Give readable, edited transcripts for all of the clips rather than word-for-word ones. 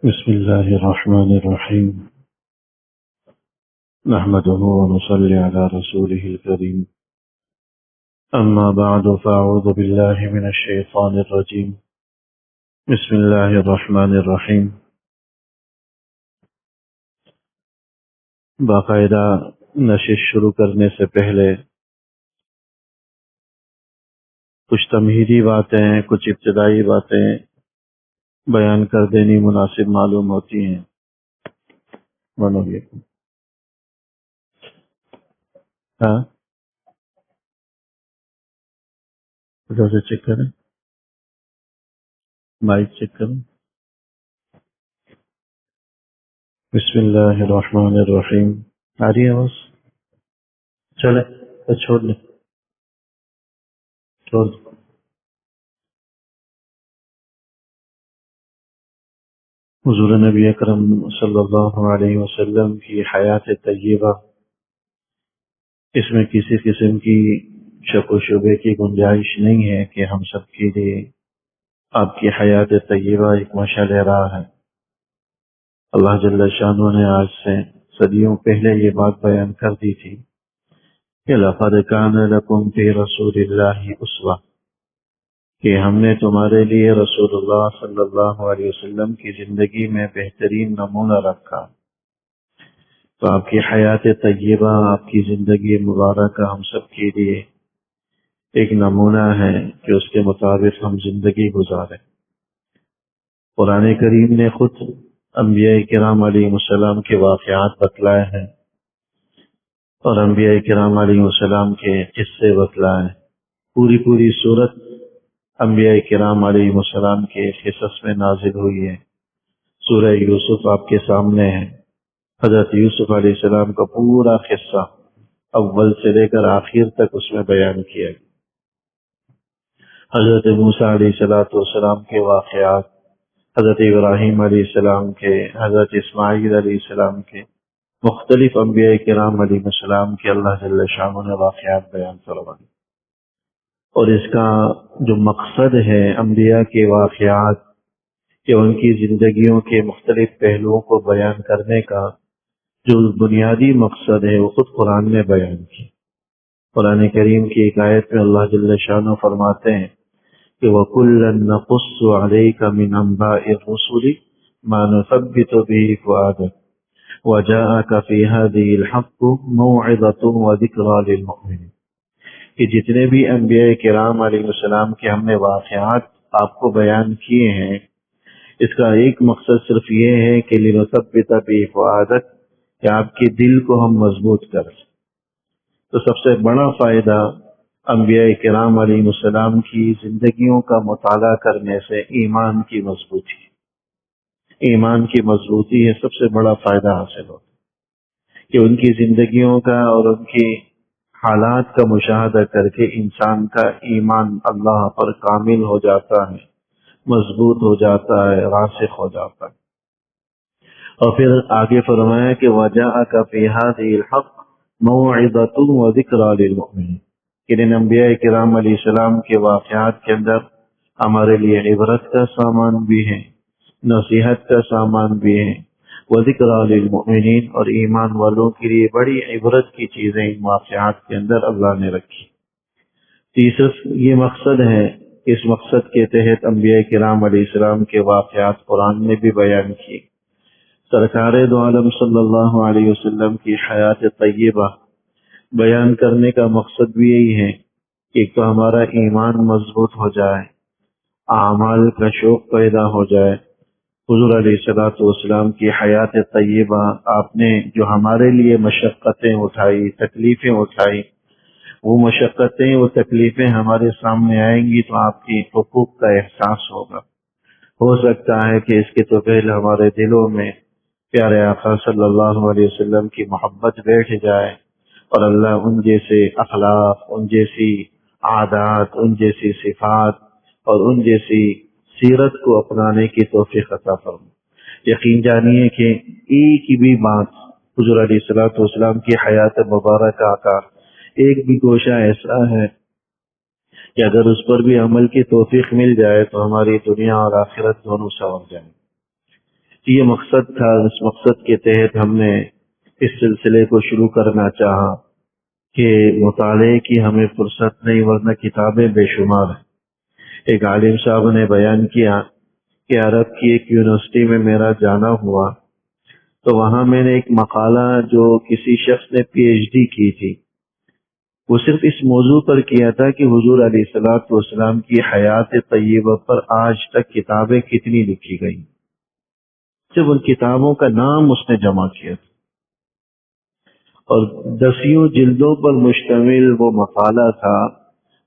بسم الله الرحمن الرحيم نحمده ونصلي على رسوله الكريم أما بعد فأعوذ بالله من الشيطان الرجيم بسم الله الرحمن الرحيم باقاعدہ نشست شروع کرنے سے پہلے کچھ تمہیدی باتیں کچھ ابتدائی باتیں بیان کر دینی مناسب معلوم ہوتی ہیں۔ ہاں ادھر سے چیک کریں، مائک چیک کریں۔ بسم اللہ الرحمن الرحیم آ رہی ہے آواز؟ چلے چھوڑ لیں، چھوڑ دیں۔ حضور نبی اکرم صلی اللہ علیہ وسلم کی حیات طیبہ، اس میں کسی قسم کی شک و شبے کی گنجائش نہیں ہے کہ ہم سب کے لیے آپ کی حیات طیبہ ایک مشعل راہ ہے۔ اللہ جل شانہ نے آج سے صدیوں پہلے یہ بات بیان کر دی تھی کہ لَقَدْ كَانَ لَكُمْ فِي رَسُولِ اللَّهِ أُسْوَةٌ، کہ ہم نے تمہارے لیے رسول اللہ صلی اللہ علیہ وسلم کی زندگی میں بہترین نمونہ رکھا۔ تو آپ کی حیات طیبہ، آپ کی زندگی مبارکہ ہم سب کے لیے ایک نمونہ ہے کہ اس کے مطابق ہم زندگی گزاریں۔ قرآن کریم نے خود انبیاء کرام علیہ السلام کے واقعات بتلائے ہیں اور انبیاء کرام علیہ السلام کے قصے بتلائے ہیں۔ پوری صورت انبیاء کرام علیہ السلام کے قصص میں نازل ہوئی ہے۔ سورہ یوسف آپ کے سامنے ہے۔ حضرت یوسف علیہ السلام کا پورا قصہ اول سے لے کر آخر تک اس میں بیان کیا گیا۔ حضرت موسیٰ علیہ السلام کے واقعات، حضرت ابراہیم علیہ السلام کے، حضرت اسماعیل علیہ السلام کے، مختلف انبیاء کرام علیہ السلام کے اللہ جل شانہ نے واقعات بیان فرمائے۔ اور اس کا جو مقصد ہے انبیاء کے واقعات کہ ان کی زندگیوں کے مختلف پہلوؤں کو بیان کرنے کا جو بنیادی مقصد ہے وہ خود قرآن میں بیان کی۔ قرآن کریم کی ایک آیت میں اللہ جل شانہ فرماتے ہیں کہ وَكُلًّا نَقُصُّ عَلَيْكَ مِنْ أَنْبَاءِ الرُّسُلِ مَا نُثَبِّتُ بِهِ فُؤَادَكَ وَجَاءَكَ فِي هَذِهِ الْحَقُّ مَوْعِظَةٌ وَذِكْرَىٰ لِلْمُؤْمِنِينَ، کہ جتنے بھی انبیاء کرام علیہ السلام کے ہم نے واقعات آپ کو بیان کیے ہیں، اس کا ایک مقصد صرف یہ ہے کہ لِنُثَبِّتَ بِهِ فُؤَادَكَ، کہ آپ کے دل کو ہم مضبوط کر لیں۔ تو سب سے بڑا فائدہ انبیاء کرام علیہ السلام کی زندگیوں کا مطالعہ کرنے سے ایمان کی مضبوطی، ایمان کی مضبوطی ہے سب سے بڑا فائدہ حاصل ہوتا کہ ان کی زندگیوں کا اور ان کی حالات کا مشاہدہ کر کے انسان کا ایمان اللہ پر کامل ہو جاتا ہے، مضبوط ہو جاتا ہے، راسخ ہو جاتا ہے۔ اور پھر آگے فرمایا کہ وَجَاءَكَ فِي هَذِهِ الْحَقِّ مَوْعِظَةٌ وَذِكْرَىٰ لِلْمُؤْمِنِينَ، کہ ان انبیاء کرام علیہ السلام کے واقعات کے اندر ہمارے لیے عبرت کا سامان بھی ہے، نصیحت کا سامان بھی ہے، وَذِكْرَىٰ لِلْمُؤْمِنِينَ، اور ایمان والوں کے لیے بڑی عبرت کی چیزیں ان واقعات کے اندر اللہ نے رکھی۔ تیسرا یہ مقصد ہے، اس مقصد کے تحت انبیاء کرام علیہ السلام کے واقعات قرآن نے بھی بیان کیے۔ سرکار دو عالم صلی اللہ علیہ وسلم کی حیات طیبہ بیان کرنے کا مقصد بھی یہی ہے کہ ایک تو ہمارا ایمان مضبوط ہو جائے، اعمال کا شوق پیدا ہو جائے۔ حضور علیہ السلام کی حیات طیبہ، آپ نے جو ہمارے لیے مشقتیں اٹھائی، تکلیفیں اٹھائی، وہ مشقتیں وہ تکلیفیں ہمارے سامنے آئیں گی تو آپ کی حقوق کا احساس ہوگا۔ ہو سکتا ہے کہ اس کے تو پہلے ہمارے دلوں میں پیارے آقا صلی اللہ علیہ وسلم کی محبت بیٹھ جائے اور اللہ ان جیسے اخلاق، ان جیسی عادات، ان جیسی صفات اور ان جیسی سیرت کو اپنانے کی توفیق عطا فرمائے۔ یقین جانیے کہ ایک بھی بات حضور علیہ السلام کی حیات مبارکہ کا ایک بھی گوشہ ایسا ہے کہ اگر اس پر بھی عمل کی توفیق مل جائے تو ہماری دنیا اور آخرت دونوں سنور جائیں۔ یہ مقصد تھا، اس مقصد کے تحت ہم نے اس سلسلے کو شروع کرنا چاہا کہ مطالعے کی ہمیں فرصت نہیں، ورنہ کتابیں بے شمار ہیں۔ ایک عالم صاحب نے بیان کیا کہ عرب کی ایک یونیورسٹی میں میرا جانا ہوا، تو وہاں میں نے ایک مقالہ جو کسی شخص نے پی ایچ ڈی کی تھی، وہ صرف اس موضوع پر کیا تھا کہ حضور علیہ الصلوۃ والسلام کی حیات طیبہ پر آج تک کتابیں کتنی لکھی گئی، صرف ان کتابوں کا نام اس نے جمع کیا تھا، اور 10 جلدوں پر مشتمل وہ مقالہ تھا،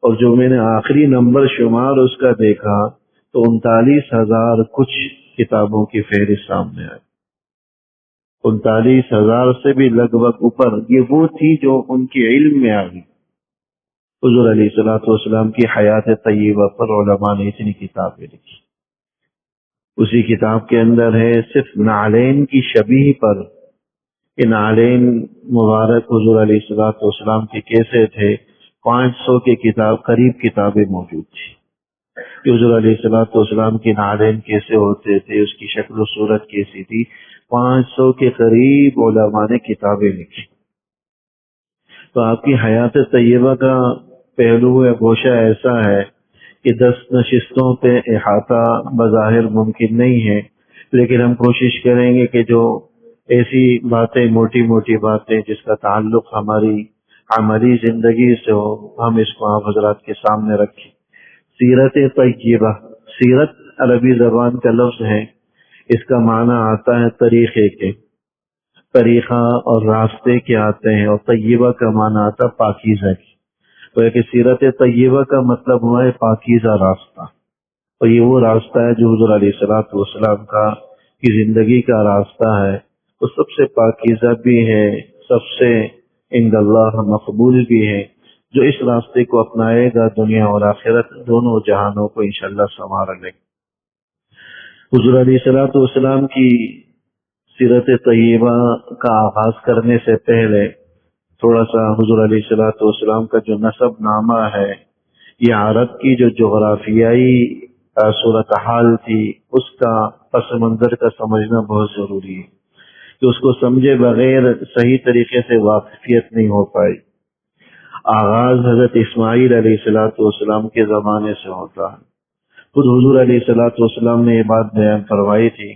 اور جو میں نے آخری نمبر شمار اس کا دیکھا تو 39,000 کچھ کتابوں کی فہرست سامنے آئی۔ 39,000 سے بھی لگ بھگ اوپر یہ وہ تھی جو ان کی علم میں آ گئی۔ حضور علیہ الصلوۃ والسلام کی حیات طیبہ پر علماء نے اتنی کتابیں لکھی۔ اسی کتاب کے اندر ہے صرف نعلین کی شبیہ پر، کہ نعلین مبارک حضور علیہ الصلوۃ والسلام کے کیسے تھے، 500 کے قریب کتابیں موجود تھی کہ حضور علیہ الصلوۃ والسلام کی نعلین کیسے ہوتے تھے، اس کی شکل و صورت کیسی تھی، 500 کے قریب علماء نے کتابیں لکھی۔ تو آپ کی حیات طیبہ کا پہلو ہے، گوشہ ایسا ہے کہ 10 نشستوں پہ احاطہ بظاہر ممکن نہیں ہے، لیکن ہم کوشش کریں گے کہ جو ایسی باتیں، موٹی موٹی باتیں جس کا تعلق ہماری عملی زندگی سے ہو، ہم اس کو آپ حضرات کے سامنے رکھیں۔ سیرت طیبہ، سیرت عربی زبان کا لفظ ہے، اس کا معنی آتا ہے طریقے کے، طریقہ اور راستے کے آتے ہیں، اور طیبہ کا معنی آتا ہے پاکیزہ کی۔ تو کہ سیرت طیبہ کا مطلب ہوا ہے پاکیزہ راستہ، اور یہ وہ راستہ ہے جو حضور علیہ الصلوۃ والسلام کی زندگی کا راستہ ہے، وہ سب سے پاکیزہ بھی ہے، سب سے عند اللہ مقبول بھی ہے۔ جو اس راستے کو اپنائے گا دنیا اور آخرت دونوں جہانوں کو انشاءاللہ سنوار لے گا۔ حضور علیہ الصلوۃ والسلام کی سیرت طیبہ کا آغاز کرنے سے پہلے تھوڑا سا حضور علیہ الصلوۃ والسلام کا جو نسب نامہ ہے، یہ عرب کی جو جغرافیائی صورتحال تھی اس کا پس منظر کا سمجھنا بہت ضروری ہے، کہ اس کو سمجھے بغیر صحیح طریقے سے واقفیت نہیں ہو پائی۔ آغاز حضرت اسماعیل علیہ الصلوۃ والسلام کے زمانے سے ہوتا ہے۔ خود حضور علیہ الصلوۃ والسلام نے یہ بات بیان فرمائی تھی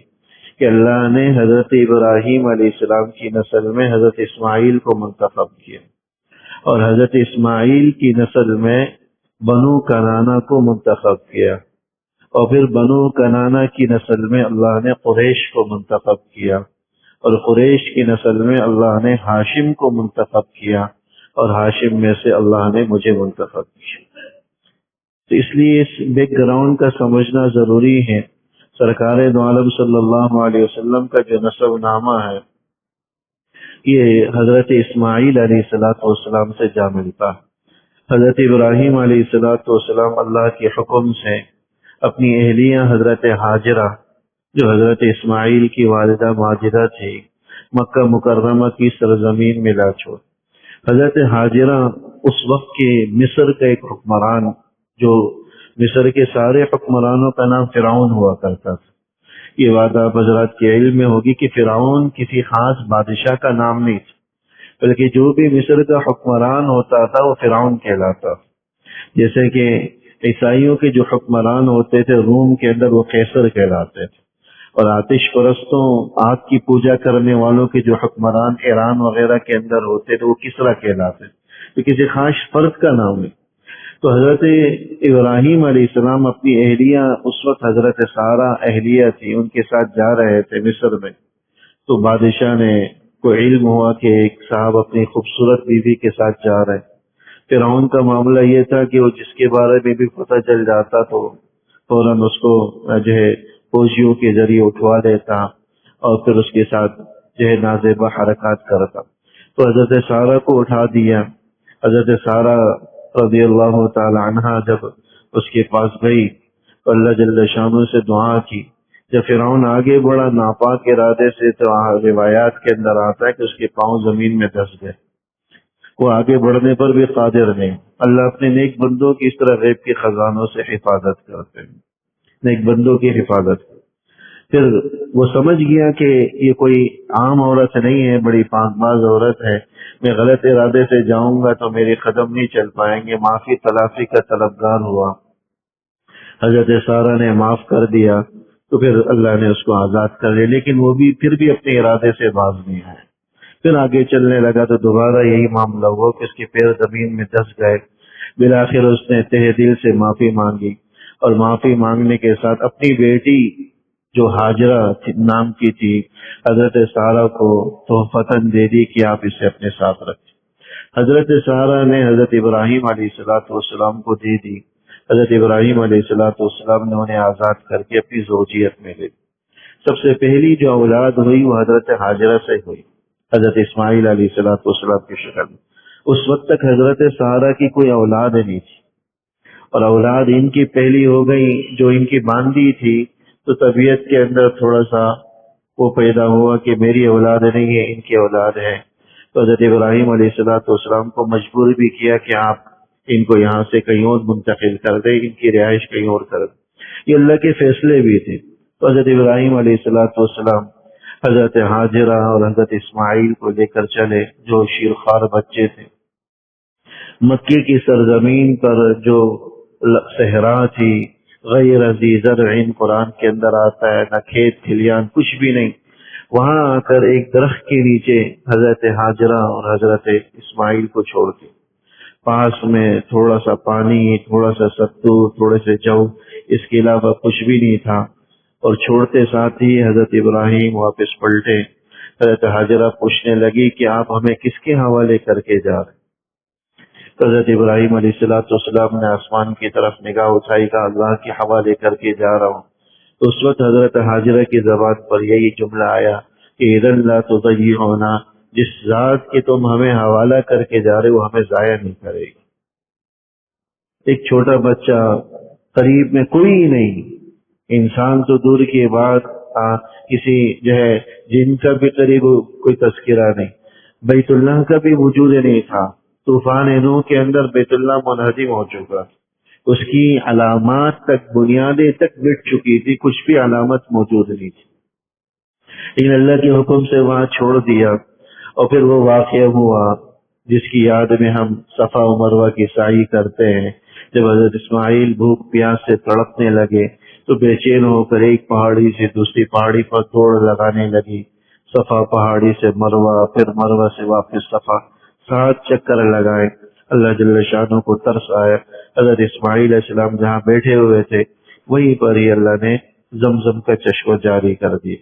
کہ اللہ نے حضرت ابراہیم علیہ السلام کی نسل میں حضرت اسماعیل کو منتخب کیا، اور حضرت اسماعیل کی نسل میں بنو کنانہ کو منتخب کیا، اور پھر بنو کنانہ کی نسل میں اللہ نے قریش کو منتخب کیا، اور قریش کی نسل میں اللہ نے ہاشم کو منتخب کیا، اور ہاشم میں سے اللہ نے مجھے منتخب کیا۔ تو اس لیے اس بیک گراؤنڈ کا سمجھنا ضروری ہے۔ سرکار دو عالم صلی اللہ علیہ وسلم کا جو نسب نامہ ہے یہ حضرت اسماعیل علیہ السلام سے جا ملتا ہے۔ حضرت ابراہیم علیہ السلام اللہ کے حکم سے اپنی اہلیہ حضرت حاجرہ جو حضرت اسماعیل کی والدہ ماجدہ تھی، مکہ مکرمہ کی سرزمین میں لا چھوڑ۔ حضرت حاجرہ اس وقت کے مصر کا ایک حکمران، جو مصر کے سارے حکمرانوں کا نام فرعون ہوا کرتا تھا۔ یہ بات آپ حضرات کے علم میں ہوگی کہ فرعون کسی خاص بادشاہ کا نام نہیں تھا، بلکہ جو بھی مصر کا حکمران ہوتا تھا وہ فرعون کہلاتا تھا۔ جیسے کہ عیسائیوں کے جو حکمران ہوتے تھے روم کے اندر، وہ قیصر کہلاتے تھے، اور آتش پرستوں، آگ کی پوجا کرنے والوں کے جو حکمران ایران وغیرہ کے اندر ہوتے تھے وہ کسرا کہلاتے تھے۔ تو کسی خاص فرد کا نام ہے۔ تو حضرت ابراہیم علیہ السلام اپنی اہلیہ، اس وقت حضرت سارہ اہلیہ تھی، ان کے ساتھ جا رہے تھے مصر میں۔ تو بادشاہ نے کو علم ہوا کہ ایک صاحب اپنی خوبصورت بیوی کے ساتھ جا رہے ہیں۔ فرعون کا معاملہ یہ تھا کہ وہ جس کے بارے میں بھی پتہ چل جاتا تو فوراً اس کو جو ہے فوجیوں کے ذریعے اٹھوا دیتا، اور پھر اس کے ساتھ جو ہے نازیبہ حرکات کرتا۔ تو حضرت سارہ کو اٹھا دیا۔ حضرت سارہ رضی اللہ تعالی عنہ جب اس کے پاس گئی تو اللہ جل شانہ سے دعا کی۔ جب فرعون آگے بڑھا ناپاک ارادے سے، تو روایات کے اندر آتا ہے کہ اس کے پاؤں زمین میں دھس گئے، وہ آگے بڑھنے پر بھی قادر نہیں۔ اللہ اپنے نیک بندوں کی اس طرح غیب کے خزانوں سے حفاظت کرتے ہیں، نیک بندوں کی حفاظت۔ پھر وہ سمجھ گیا کہ یہ کوئی عام عورت نہیں ہے، بڑی پاک باز عورت ہے، میں غلط ارادے سے جاؤں گا تو میرے قدم نہیں چل پائیں گے، معافی تلافی کا طلبگار ہوا۔ حضرت سارہ نے معاف کر دیا تو پھر اللہ نے اس کو آزاد کر لیا، لیکن وہ بھی پھر بھی اپنے ارادے سے باز نہیں آئے۔ پھر آگے چلنے لگا تو دوبارہ یہی معاملہ ہوا کہ اس کے پیر زمین میں دھس گئے۔ بالآخر اس نے تہ دل سے معافی مانگی، اور معافی مانگنے کے ساتھ اپنی بیٹی جو ہاجرہ نام کی تھی حضرت سارہ کو تحفتاً دے دی کہ آپ اسے اپنے ساتھ رکھیں۔ حضرت سارہ نے حضرت ابراہیم علیہ السلام کو دے دی۔ حضرت ابراہیم علیہ السلام نے انہیں آزاد کر کے اپنی زوجیت میں لے لی۔ سب سے پہلی جو اولاد ہوئی وہ حضرت ہاجرہ سے ہوئی، حضرت اسماعیل علیہ السلام کی شکل میں۔ اس وقت تک حضرت سارہ کی کوئی اولاد نہیں تھی، اور اولاد ان کی پہلی ہو گئی جو ان کی باندھی تھی، تو طبیعت کے اندر تھوڑا سا وہ پیدا ہوا کہ میری اولاد نہیں ہے، ان کی اولاد ہے۔ تو حضرت ابراہیم علیہ السلام کو مجبور بھی کیا کہ آپ ان کو یہاں سے کہیں اور منتقل کر دیں، ان کی رہائش کہیں اور کر دیں۔ یہ اللہ کے فیصلے بھی تھے۔ تو حضرت ابراہیم علیہ السلام حضرت ہاجرہ اور حضرت اسماعیل کو لے کر چلے، جو شیرخوار بچے تھے۔ مکے کی سرزمین پر جو صحرا تھی، غیر ذی زرع، قرآن کے اندر آتا ہے، نہ کھیت کھلیان کچھ بھی نہیں، وہاں آ کر ایک درخت کے نیچے حضرت ہاجرہ اور حضرت اسماعیل کو چھوڑ کے، پاس میں تھوڑا سا پانی، تھوڑا سا ستو، تھوڑے سے جو، اس کے علاوہ کچھ بھی نہیں تھا، اور چھوڑتے ساتھ ہی حضرت ابراہیم واپس پلٹے۔ حضرت ہاجرہ پوچھنے لگی کہ آپ ہمیں کس کے حوالے کر کے جا رہے؟ حضرت ابراہیم علیہ السلام نے آسمان کی طرف نگاہ اٹھائی، کہا اللہ کے حوالے کر کے جا رہا ہوں۔ تو اس وقت حضرت ہاجرہ کی زبان پر یہی جملہ آیا کہ اذا لا تضيعنا، جس ذات کے تم ہمیں حوالہ کر کے جا رہے وہ ہمیں ضائع نہیں کرے گی۔ ایک چھوٹا بچہ، قریب میں کوئی نہیں، انسان تو دور کی بات، کسی جو ہے جن کا بھی قریب کوئی تذکرہ نہیں، بیت اللہ کا بھی وجود نہیں تھا۔ طوفان نوح کے اندر بیت اللہ منہدم ہو چکا، اس کی علامات تک، بنیادیں تک مٹ چکی تھی، کچھ بھی علامت موجود نہیں تھی، لیکن اللہ کے حکم سے وہاں چھوڑ دیا۔ اور پھر وہ واقعہ ہوا جس کی یاد میں ہم صفا و مروہ کی سعی کرتے ہیں، جب حضرت اسماعیل بھوک پیاس سے تڑپنے لگے تو بے چین ہو کر ایک پہاڑی سے دوسری پہاڑی پر دوڑ لگانے لگی، صفا پہاڑی سے مروہ، پھر مروہ سے واپس صفا، 7 چکر لگائے۔ اللہ جل شانہ کو ترس آیا، حضرت اسماعیل علیہ السلام جہاں بیٹھے ہوئے تھے وہیں پر ہی اللہ نے زمزم کا چشمہ جاری کر دیا۔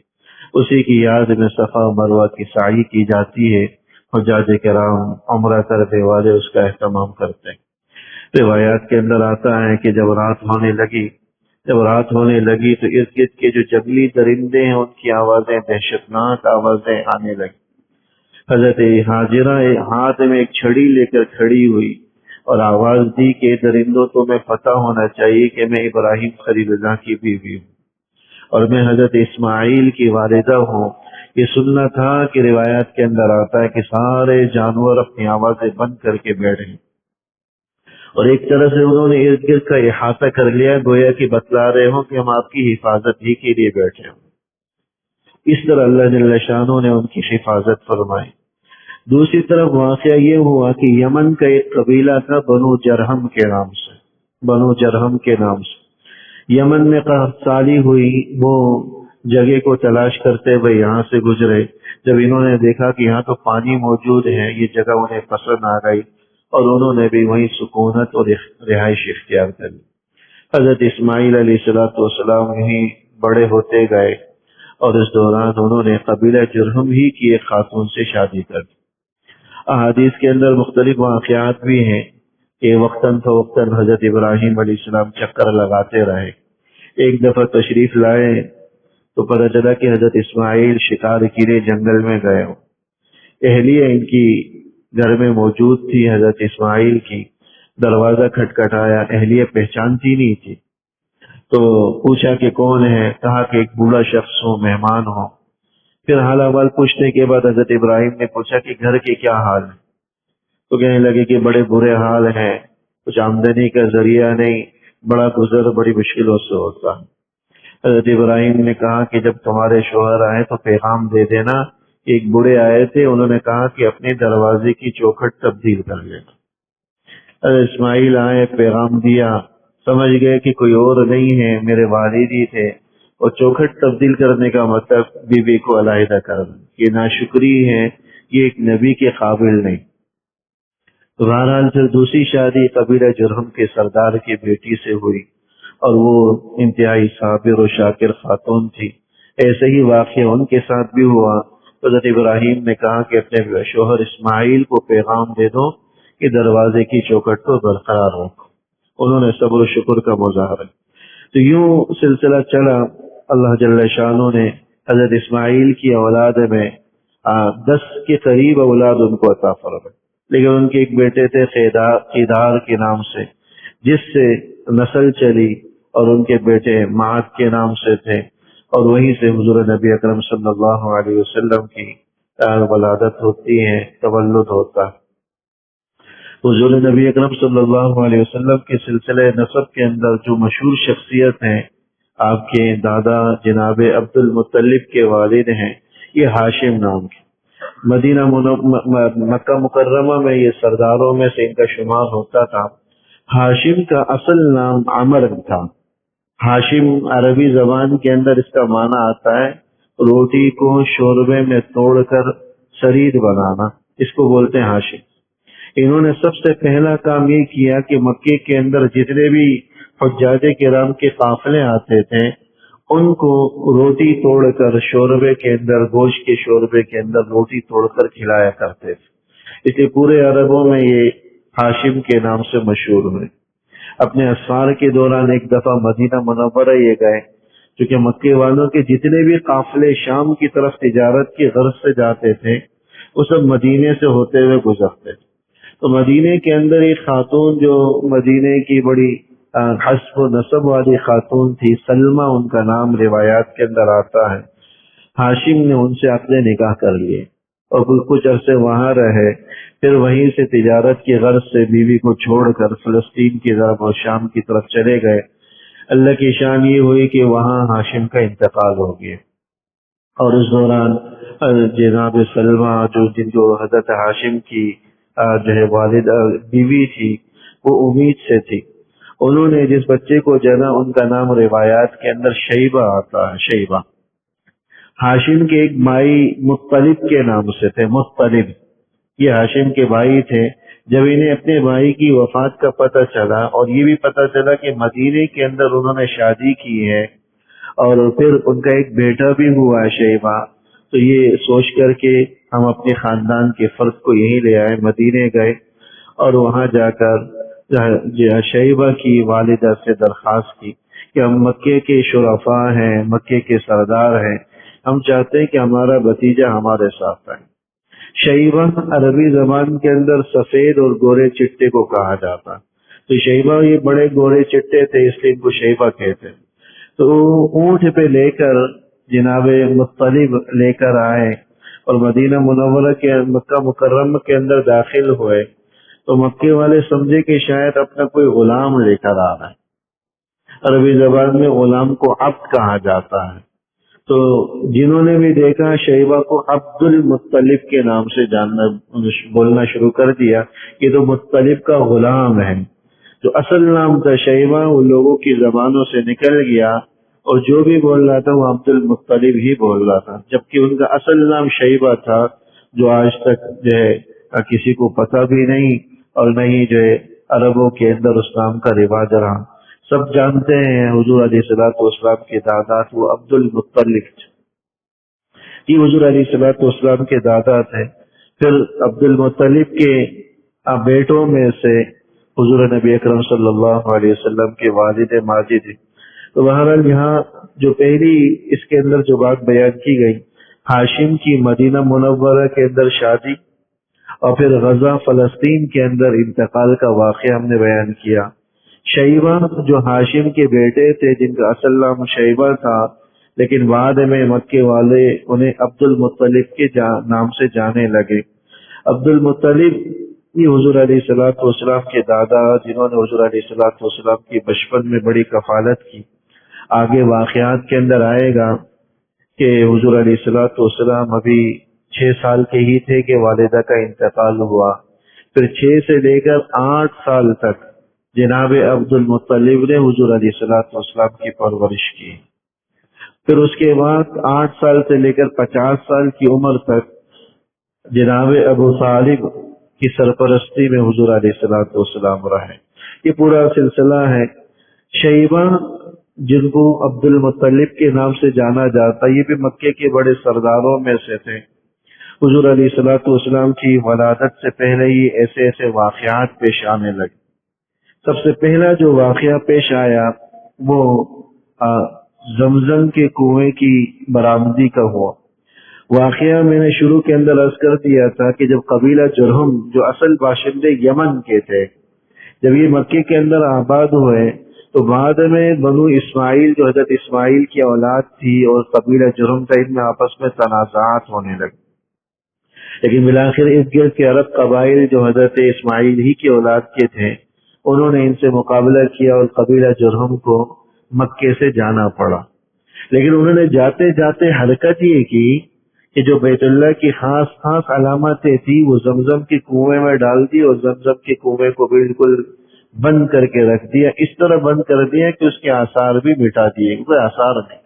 اسی کی یاد میں صفا و مروہ کی سعی کی جاتی ہے، حجاج کرام، عمرہ کرنے والے اس کا اہتمام کرتے ہیں۔ روایات کے اندر آتا ہے کہ جب رات ہونے لگی تو ارد گرد کے جو جنگلی درندے ہیں ان کی آوازیں، دہشتناک آوازیں آنے لگی۔ حضرت ہاجرہ ہاتھ میں ایک چھڑی لے کر کھڑی ہوئی اور آواز دی کہ درندوں تمہیں پتہ ہونا چاہیے کہ میں ابراہیم خلیل اللہ کی بیوی ہوں اور میں حضرت اسماعیل کی والدہ ہوں۔ یہ سننا تھا کہ روایات کے اندر آتا ہے کہ سارے جانور اپنی آوازیں بند کر کے بیٹھے، اور ایک طرح سے انہوں نے ارد گرد کا احاطہ کر لیا، گویا کہ بتلا رہے ہوں کہ ہم آپ کی حفاظت ہی کے لیے بیٹھے ہوں۔ اس طرح اللہ جل شانہ نے ان کی حفاظت فرمائی۔ دوسری طرف واقعہ یہ ہوا کہ یمن کا ایک قبیلہ تھا بنو جرہم کے نام سے، یمن میں قحط سالی ہوئی، وہ جگہ کو تلاش کرتے ہوئے یہاں سے گزرے۔ جب انہوں نے دیکھا کہ یہاں تو پانی موجود ہے، یہ جگہ انہیں پسند آ گئی اور انہوں نے بھی وہیں سکونت اور رہائش اختیار کر لی۔ حضرت اسماعیل علیہ السلام یہیں بڑے ہوتے گئے، اور اس دوران انہوں نے قبیلہ جرہم ہی کی ایک خاتون سے شادی کر دی۔ احادیث کے اندر مختلف واقعات بھی ہیں کہ وقتاً فوقتاً حضرت ابراہیم علیہ السلام چکر لگاتے رہے۔ ایک دفعہ تشریف لائے تو پتہ چلا کہ حضرت اسماعیل شکار کے لیے جنگل میں گئے ہوں، اہلیہ ان کی گھر میں موجود تھی۔ حضرت اسماعیل کی دروازہ کھٹکھٹایا، اہلیہ پہچانتی نہیں تھی، تو پوچھا کہ کون ہے، کہا کہ ایک بوڑھا شخص ہوں، مہمان ہوں۔ پھر حال احوال پوچھنے کے بعد حضرت ابراہیم نے پوچھا کہ گھر کے کیا حال ہے، تو کہنے لگے کہ بڑے برے حال ہیں، کچھ آمدنی کا ذریعہ نہیں، بڑا گزر بڑی مشکلوں سے ہوتا ہے۔ حضرت ابراہیم نے کہا کہ جب تمہارے شوہر آئے تو پیغام دے دینا. ایک بوڑھے آئے تھے، انہوں نے کہا کہ اپنے دروازے کی چوکھٹ تبدیل کر لینا. حضرت اسماعیل آئے، پیغام دیا، سمجھ گئے کہ کوئی اور نہیں ہے، میرے والد ہی تھے. اور چوکھٹ تبدیل کرنے کا مطلب بیوی کو علیحدہ کرنا، یہ ناشکری ہے، یہ ایک نبی کے قابل نہیں. تو بہرحال پھر دوسری شادی قبیلہ جرہم کے سردار کی بیٹی سے ہوئی، اور وہ انتہائی صابر و شاکر خاتون تھی. ایسے ہی واقعہ ان کے ساتھ بھی ہوا. حضرت ابراہیم نے کہا کہ اپنے شوہر اسماعیل کو پیغام دے دو کہ دروازے کی چوکھٹ کو برقرار رکھو. انہوں نے صبر و شکر کا مظاہرہ. تو یوں سلسلہ چلا. اللہ جل شانہ نے حضرت اسماعیل کی اولاد میں 10 کے قریب اولاد ان کو عطا فرمائی، لیکن ان کے ایک بیٹے تھے قیدار کے نام سے، جس سے نسل چلی، اور ان کے بیٹے معاد کے نام سے تھے، اور وہیں سے حضور نبی اکرم صلی اللہ علیہ وسلم کی ولادت ہوتی ہے، تولد ہوتا ہے. حضور نبی اکرم صلی اللہ علیہ وسلم کے سلسلے نسب کے اندر جو مشہور شخصیت ہیں، آپ کے دادا جناب عبد المطلب کے والد ہیں، یہ ہاشم نام کے. مدینہ مکہ مکرمہ میں یہ سرداروں میں سے ان کا شمار ہوتا تھا. ہاشم کا اصل نام عمر تھا. ہاشم عربی زبان کے اندر اس کا معنی آتا ہے روٹی کو شوربے میں توڑ کر سرید بنانا، اس کو بولتے ہیں ہاشم. انہوں نے سب سے پہلا کام یہ کیا کہ مکے کے اندر جتنے بھی حجاج کرام کے قافلے آتے تھے ان کو روٹی توڑ کر شوربے کے اندر، گوشت کے شوربے کے اندر روٹی توڑ کر کھلایا کرتے تھے. اس لیے پورے عربوں میں یہ ہاشم کے نام سے مشہور ہوئے. اپنے اسفار کے دوران ایک دفعہ مدینہ منورہ یہ گئے، کیونکہ مکے والوں کے جتنے بھی قافلے شام کی طرف تجارت کی غرض سے جاتے تھے وہ سب مدینے سے ہوتے ہوئے گزرتے تھے. تو مدینے کے اندر ایک خاتون جو مدینے کی بڑی حسب و نسب والی خاتون تھی، سلمہ ان کا نام روایات کے اندر آتا ہے. ہاشم نے ان سے عقد نکاح کر لیے اور کچھ عرصے وہاں رہے. پھر وہیں سے تجارت کی غرض سے بیوی کو چھوڑ کر فلسطین کی طرف اور شام کی طرف چلے گئے. اللہ کی شان یہ ہوئی کہ وہاں ہاشم کا انتقال ہو گیا، اور اس دوران جناب سلمہ جو حضرت ہاشم کی جو ہے والد بیوی تھی، وہ امید سے تھی. انہوں نے جس بچے کو جنا ان کا نام روایات کے اندر شیبہ آتا ہے. شیبہ ہاشم کے ایک بھائی مطلب کے نام سے تھے. مطلب یہ ہاشم کے بھائی تھے. جب انہیں اپنے بھائی کی وفات کا پتہ چلا اور یہ بھی پتہ چلا کہ مدینے کے اندر انہوں نے شادی کی ہے اور پھر ان کا ایک بیٹا بھی ہوا ہے شیبہ، تو یہ سوچ کر کے ہم اپنے خاندان کے فرد کو یہیں لے آئے. مدینے گئے اور وہاں جا کر شیبہ کی والدہ سے درخواست کی کہ ہم مکے کے شرفاء ہیں، مکے کے سردار ہیں، ہم چاہتے ہیں کہ ہمارا بھتیجا ہمارے ساتھ آئے. شیبہ عربی زبان کے اندر سفید اور گورے چٹے کو کہا جاتا، تو شیبہ یہ بڑے گورے چٹے تھے اس لیے ان کو شیبہ کہتے. تو اونٹ پہ لے کر جناب مطلب لے کر آئے اور مدینہ منورہ کے مکہ مکرمہ کے اندر داخل ہوئے تو مکے والے سمجھے کہ شاید اپنا کوئی غلام لے کر آ رہا ہے. عربی زبان میں غلام کو عبد کہا جاتا ہے. تو جنہوں نے بھی دیکھا شیبہ کو عبد المطلب کے نام سے بولنا شروع کر دیا. یہ تو مطلب کا غلام ہے. جو اصل نام تھا شیبہ وہ لوگوں کی زبانوں سے نکل گیا اور جو بھی بول رہا تھا وہ عبد المطلب ہی بول رہا تھا، جبکہ ان کا اصل نام شیبہ تھا، جو آج تک جو ہے کسی کو پتہ بھی نہیں اور نہ ہی جو ہے عربوں کے اندر اس نام کا رواج رہا. سب جانتے ہیں حضور علیہ الصلوۃ والسلام کے دادا وہ عبد المطلب تھے. یہ حضور علیہ الصلوۃ والسلام کے دادا تھے. پھر عبد المطلب کے بیٹوں میں سے حضور نبی اکرم صلی اللہ علیہ وسلم کے والد ماجد. تو بہرحال یہاں جو پہلی اس کے اندر جو بات بیان کی گئی، ہاشم کی مدینہ منورہ کے اندر شادی اور پھر غزہ فلسطین کے اندر انتقال کا واقعہ ہم نے بیان کیا. شیبہ جو ہاشم کے بیٹے تھے جن کا اصل نام شیبہ تھا، لیکن بعد میں مکے والے انہیں عبد المطلب کے نام سے جانے لگے. عبد المطلب یہ حضور علیہ الصلوۃ والسلام کے دادا جنہوں نے حضور علیہ الصلوۃ والسلام کی بچپن میں بڑی کفالت کی. آگے واقعات کے اندر آئے گا کہ حضور علیہ الصلوۃ والسلام ابھی 6 سال کے ہی تھے کہ والدہ کا انتقال ہوا. پھر 6 سے لے کر 8 سال تک جناب عبد المطلب نے حضور علیہ الصلوۃ والسلام کی پرورش کی. پھر اس کے بعد 8 سال سے لے کر 50 سال کی عمر تک جناب ابو طالب کی سرپرستی میں حضور علیہ الصلوۃ والسلام رہے. یہ پورا سلسلہ ہے. شیبہ جن کو عبد المطلب کے نام سے جانا جاتا، یہ بھی مکے کے بڑے سرداروں میں سے تھے. حضور علیہ الصلوۃ والسلام کی ولادت سے پہلے ہی ایسے ایسے واقعات پیش آنے لگے. سب سے پہلا جو واقعہ پیش آیا وہ زمزم کے کنویں کی برآمدی کا ہوا. واقعہ میں نے شروع کے اندر عرض کر دیا تھا کہ جب قبیلہ جرہم جو اصل باشندے یمن کے تھے، جب یہ مکے کے اندر آباد ہوئے تو بعد میں بنو اسماعیل جو حضرت اسماعیل کی اولاد تھی اور قبیلہ جرہم تھا، ان میں آپس میں تنازعات ہونے لگے. لیکن بالآخر ارد گرد کے عرب قبائل جو حضرت اسماعیل ہی کی اولاد کے تھے، انہوں نے ان سے مقابلہ کیا اور قبیلہ جرہم کو مکے سے جانا پڑا. لیکن انہوں نے جاتے جاتے حرکت یہ کی کہ جو بیت اللہ کی خاص خاص علامتیں تھی وہ زمزم کے کنویں میں ڈال دی اور زمزم کے کنویں کو بالکل بند کر کے رکھ دیا. اس طرح بند کر دیا کہ اس کے آثار بھی مٹا دیے، کوئی آثار نہیں.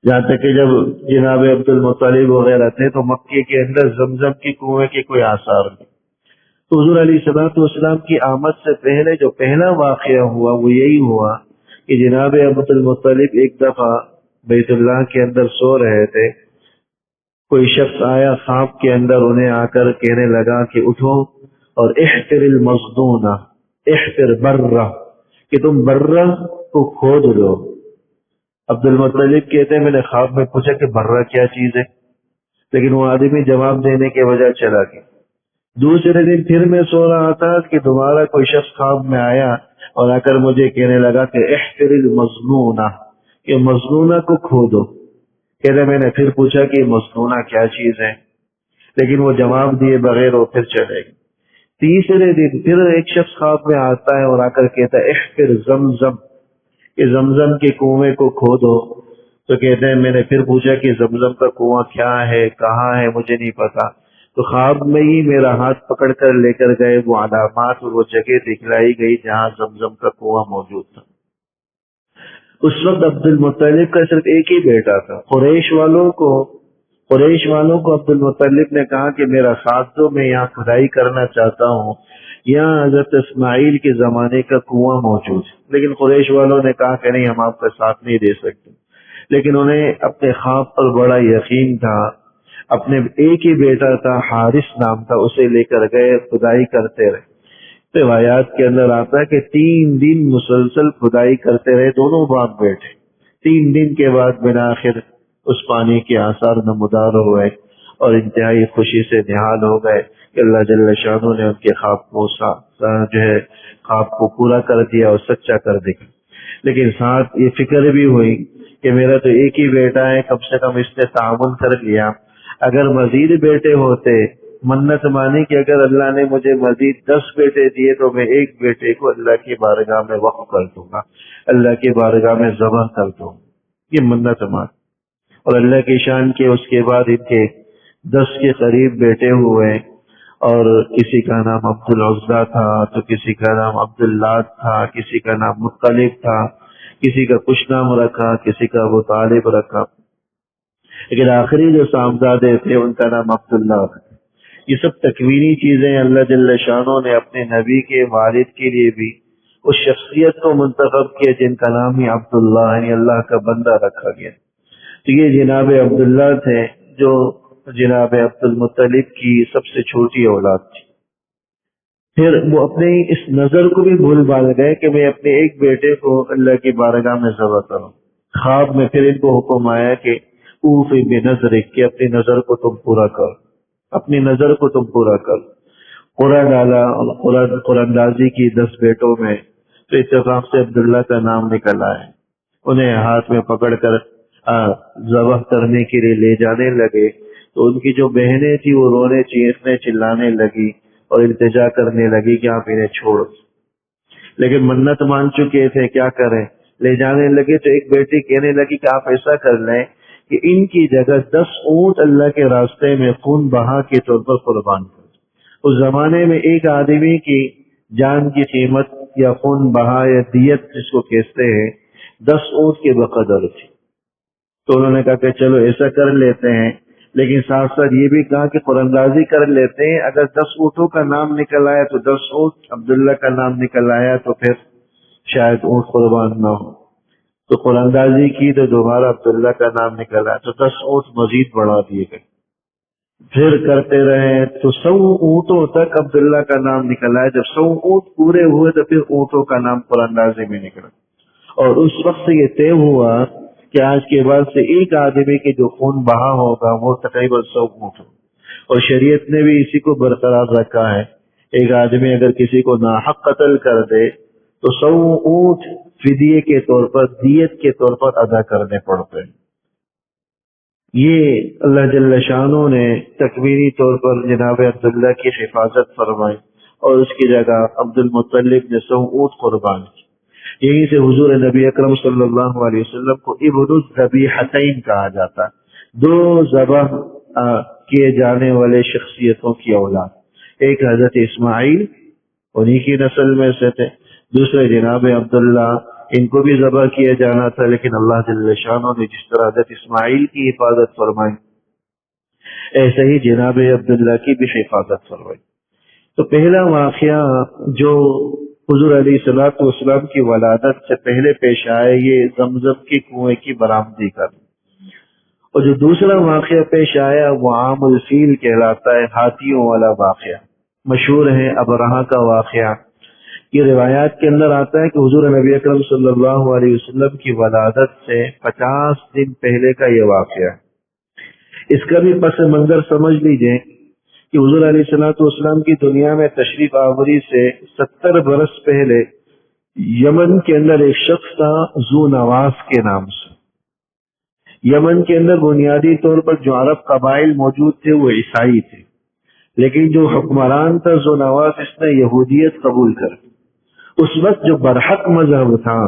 جہاں تک کہ جب جناب عبد المطلب وغیرہ تھے تو مکے کے اندر زمزم کے کنویں کے کوئی آثار نہیں. تو حضور علیہ الصلوۃ والسلام کی آمد سے پہلے جو پہلا واقعہ ہوا وہ یہی ہوا کہ جناب عبد المطلب ایک دفعہ بیت اللہ کے اندر سو رہے تھے. کوئی شخص آیا خواب کے اندر، انہیں آ کر کہنے لگا کہ اٹھو اور احفر المصدون، احفر برہ، کہ تم برہ کو کھود لو. عبد المطلب کہتے ہیں میں نے خواب میں پوچھا کہ برہ کیا چیز ہے، لیکن وہ آدمی جواب دینے کے بجائے چلا گیا. دوسرے دن پھر میں سو رہا تھا کہ دوبارہ کوئی شخص خواب میں آیا اور آ کر مجھے کہنے لگا کہ احفر المظنونہ، کہ مظنونہ کو کھودو. کہتے میں نے پھر پوچھا کہ مظنونہ کیا چیز ہے، لیکن وہ جواب دیے بغیر وہ پھر چلے گئے. تیسرے دن پھر ایک شخص خواب میں آتا ہے اور آ کر کہتا ہے احفر زمزم، کہ زمزم کے کنویں کو کھودو. تو کہتے ہیں میں نے پھر پوچھا کہ زمزم کا کنواں کیا ہے، کہاں ہے، مجھے نہیں پتا. تو خواب میں ہی میرا ہاتھ پکڑ کر لے کر گئے وہ علامات اور وہ جگہ دکھلائی گئی جہاں زمزم کا کنواں موجود تھا. اس وقت عبد المطلب کا صرف ایک ہی بیٹا تھا. قریش والوں کو عبد المطلب نے کہا کہ میرا ساتھ دو، میں یہاں کھدائی کرنا چاہتا ہوں. یہاں حضرت اسماعیل کے زمانے کا کنواں موجود ہے. لیکن قریش والوں نے کہا کہ نہیں، ہم آپ کا ساتھ نہیں دے سکتے. لیکن انہیں اپنے خواب پر بڑا یقین تھا. اپنے ایک ہی بیٹا تھا، حارث نام تھا، اسے لے کر گئے، کھدائی کرتے رہے. روایات کے اندر آتا ہے کہ 3 دن مسلسل کھدائی کرتے رہے دونوں باپ بیٹے. 3 دن کے بعد بالآخر اس پانی کے آثار نمودار ہوئے اور انتہائی خوشی سے نہال ہو گئے کہ اللہ جل شانہ نے ان کے خواب کو خواب کو پورا کر دیا اور سچا کر دیا. لیکن ساتھ یہ فکر بھی ہوئی کہ میرا تو ایک ہی بیٹا ہے، کم سے کم اس نے تعاون کر لیا. اگر مزید بیٹے ہوتے، منت مانی کہ اگر اللہ نے مجھے مزید 10 بیٹے دیے تو میں ایک بیٹے کو اللہ کی بارگاہ میں وقف کر دوں گا، اللہ کی بارگاہ میں ذبح کر دوں. یہ منت مان اور اللہ کی شان کے. اس کے بعد ان کے 10 کے قریب بیٹے ہوئے اور کسی کا نام عبد العزیٰ تھا، تو کسی کا نام عبد اللہ تھا، کسی کا نام مطلب تھا، کسی کا کچھ نام رکھا، کسی کا ابو طالب رکھا. لیکن آخری جو صاحبزادے تھے ان کا نام عبداللہ رکھا. یہ سب تکوینی چیزیں اللہ جل شانہ نے اپنے نبی کے والد کے لیے بھی اس شخصیت کو منتخب کیا جن کا نام ہی عبداللہ یعنی اللہ کا بندہ رکھا گیا. تو یہ جناب عبداللہ تھے جو جناب عبد المطلب کی سب سے چھوٹی اولاد تھی. پھر وہ اپنے اس نظر کو بھی بھول بھال گئے کہ میں اپنے ایک بیٹے کو اللہ کی بارگاہ میں ذبح کروں. خواب میں پھر ان کو حکم آیا کہ اوفی بنظرک، کہ اپنی نظر کو تم پورا کر، اپنی نظر کو تم پورا کر. قرآن ڈالا اور قرآن اندازی کی 10 بیٹوں میں تو اتفاق سے عبداللہ کا نام نکلا ہے. انہیں ہاتھ میں پکڑ کر ذبح کرنے کے لیے لے جانے لگے تو ان کی جو بہنیں تھی وہ رونے چیخنے چلانے لگی اور التجا کرنے لگی کہ آپ انہیں چھوڑ. لیکن منت مان چکے تھے، کیا کریں. لے جانے لگے تو ایک بیٹی کہنے لگی کہ آپ ایسا کر لیں کہ ان کی جگہ 10 اونٹ اللہ کے راستے میں خون بہا کے طور پر قربان کر دیں۔ اس زمانے میں ایک آدمی کی جان کی قیمت یا خون بہا یا دیت جس کو کہتے ہیں 10 اونٹ کے بقدر تھی۔ تو انہوں نے کہا کہ چلو ایسا کر لیتے ہیں، لیکن ساتھ ساتھ یہ بھی کہا کہ قرآن اندازی کر لیتے ہیں، اگر 10 اونٹوں کا نام نکل آیا تو 10 اونٹ، عبداللہ کا نام نکل آیا تو پھر شاید اونٹ قربان نہ ہو۔ تو قرآن اندازی کی تو دوبارہ عبداللہ کا نام نکل آیا تو 10 اونٹ مزید بڑھا دیے گئے۔ پھر کرتے رہے تو 100 اونٹوں تک عبداللہ کا نام نکل آیا۔ جب 100 اونٹ پورے ہوئے تو پھر اونٹوں کا نام قرآن اندازی میں نکلا، اور اس وقت سے یہ طے ہوا کہ آج کے بعد سے ایک آدمی کے جو خون بہا ہوگا وہ تقریباً 100 اونٹ ہو، اور شریعت نے بھی اسی کو برقرار رکھا ہے۔ ایک آدمی اگر کسی کو ناحق قتل کر دے تو 100 اونٹ فدیے کے طور پر، دیت کے طور پر ادا کرنے پڑتے ہیں۔ یہ اللہ جل شانہ نے تکوینی طور پر جناب عبداللہ کی حفاظت فرمائی، اور اس کی جگہ عبد المطلب نے 100 اونٹ قربان کی۔ یہیں سے حضور نبی اکرم صلی اللہ علیہ وسلم کو ابن الذبیحتین کہا جاتا ہے، 2 ذبح کیے جانے والے شخصیتوں کی اولاد۔ ایک حضرت اسماعیل، انہی کی نسل میں سے تھے، دوسرے جناب عبداللہ، ان کو بھی ذبح کیا جانا تھا، لیکن اللہ جل شانہ نے جس طرح حضرت اسماعیل کی حفاظت فرمائی ایسے ہی جناب عبداللہ کی بھی حفاظت فرمائی۔ تو پہلا واقعہ جو حضور علیہ الصلوۃ والسلام کی ولادت سے پہلے پیش آئے، یہ زمزم کے کنویں کی برآمدی کا، اور جو دوسرا واقعہ پیش آیا وہ عام الفیل کہلاتا ہے، ہاتھیوں والا واقعہ، مشہور ہے ابرہہ کا واقعہ۔ یہ روایات کے اندر آتا ہے کہ حضور نبی اکرم صلی اللہ علیہ وسلم کی ولادت سے 50 دن پہلے کا یہ واقعہ ہے۔ اس کا بھی پس منظر سمجھ لیجئے کہ حضور علیہ الصلوۃ والسلام کی دنیا میں تشریف آوری سے 70 برس پہلے یمن کے اندر ایک شخص تھا ذو نواس کے نام سے۔ یمن کے اندر بنیادی طور پر جو عرب قبائل موجود تھے وہ عیسائی تھے، لیکن جو حکمران تھا ذو نواس، اس نے یہودیت قبول کر۔ اس وقت جو برحق مذہب تھا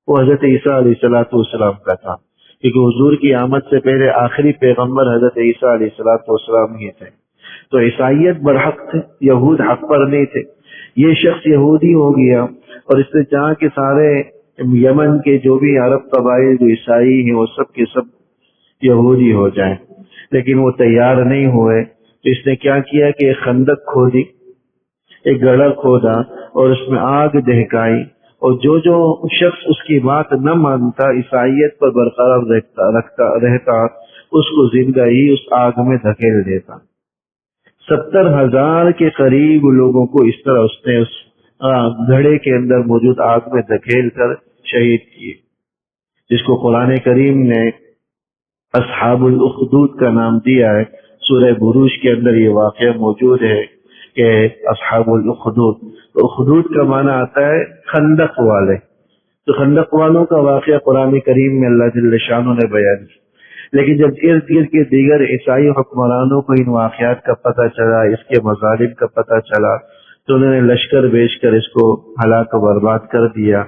وہ حضرت عیسیٰ علیہ الصلوۃ والسلام کا تھا، کیونکہ حضور کی آمد سے پہلے آخری پیغمبر حضرت عیسیٰ علیہ الصلوۃ والسلام ہی تھے۔ تو عیسائیت برحق تھے، یہود حق پر نہیں تھے۔ یہ شخص یہودی ہو گیا، اور اس نے چاہا کہ سارے یمن کے جو بھی عرب قبائل جو عیسائی ہیں وہ سب کے سب یہودی ہو جائیں، لیکن وہ تیار نہیں ہوئے۔ تو اس نے کیا کیا کہ ایک خندق کھودی، ایک گڑھا کھودا، اور اس میں آگ دہکائی، اور جو شخص اس کی بات نہ مانتا، عیسائیت پر برقرار رہتا، اس کو زندہ ہی اس آگ میں دھکیل دیتا۔ 70,000 کے قریب لوگوں کو اس طرح اس نے اس گھڑے کے اندر موجود آگ میں دھکیل کر شہید کیے، جس کو قرآن کریم نے اصحاب الاخدود کا نام دیا ہے۔ سورہ بروج کے اندر یہ واقعہ موجود ہے کہ اصحاب الاخدود، تو اخدود کا معنی آتا ہے خندق والے۔ تو خندق والوں کا واقعہ قرآن کریم میں اللہ جل شانہ نے بیان کیا، لیکن جب ارد گرد کے دیگر عیسائی حکمرانوں کو ان واقعات کا پتہ چلا، اس کے مظالم کا پتہ چلا، تو انہوں نے لشکر بھیج کر اس کو ہلاک و برباد کر دیا۔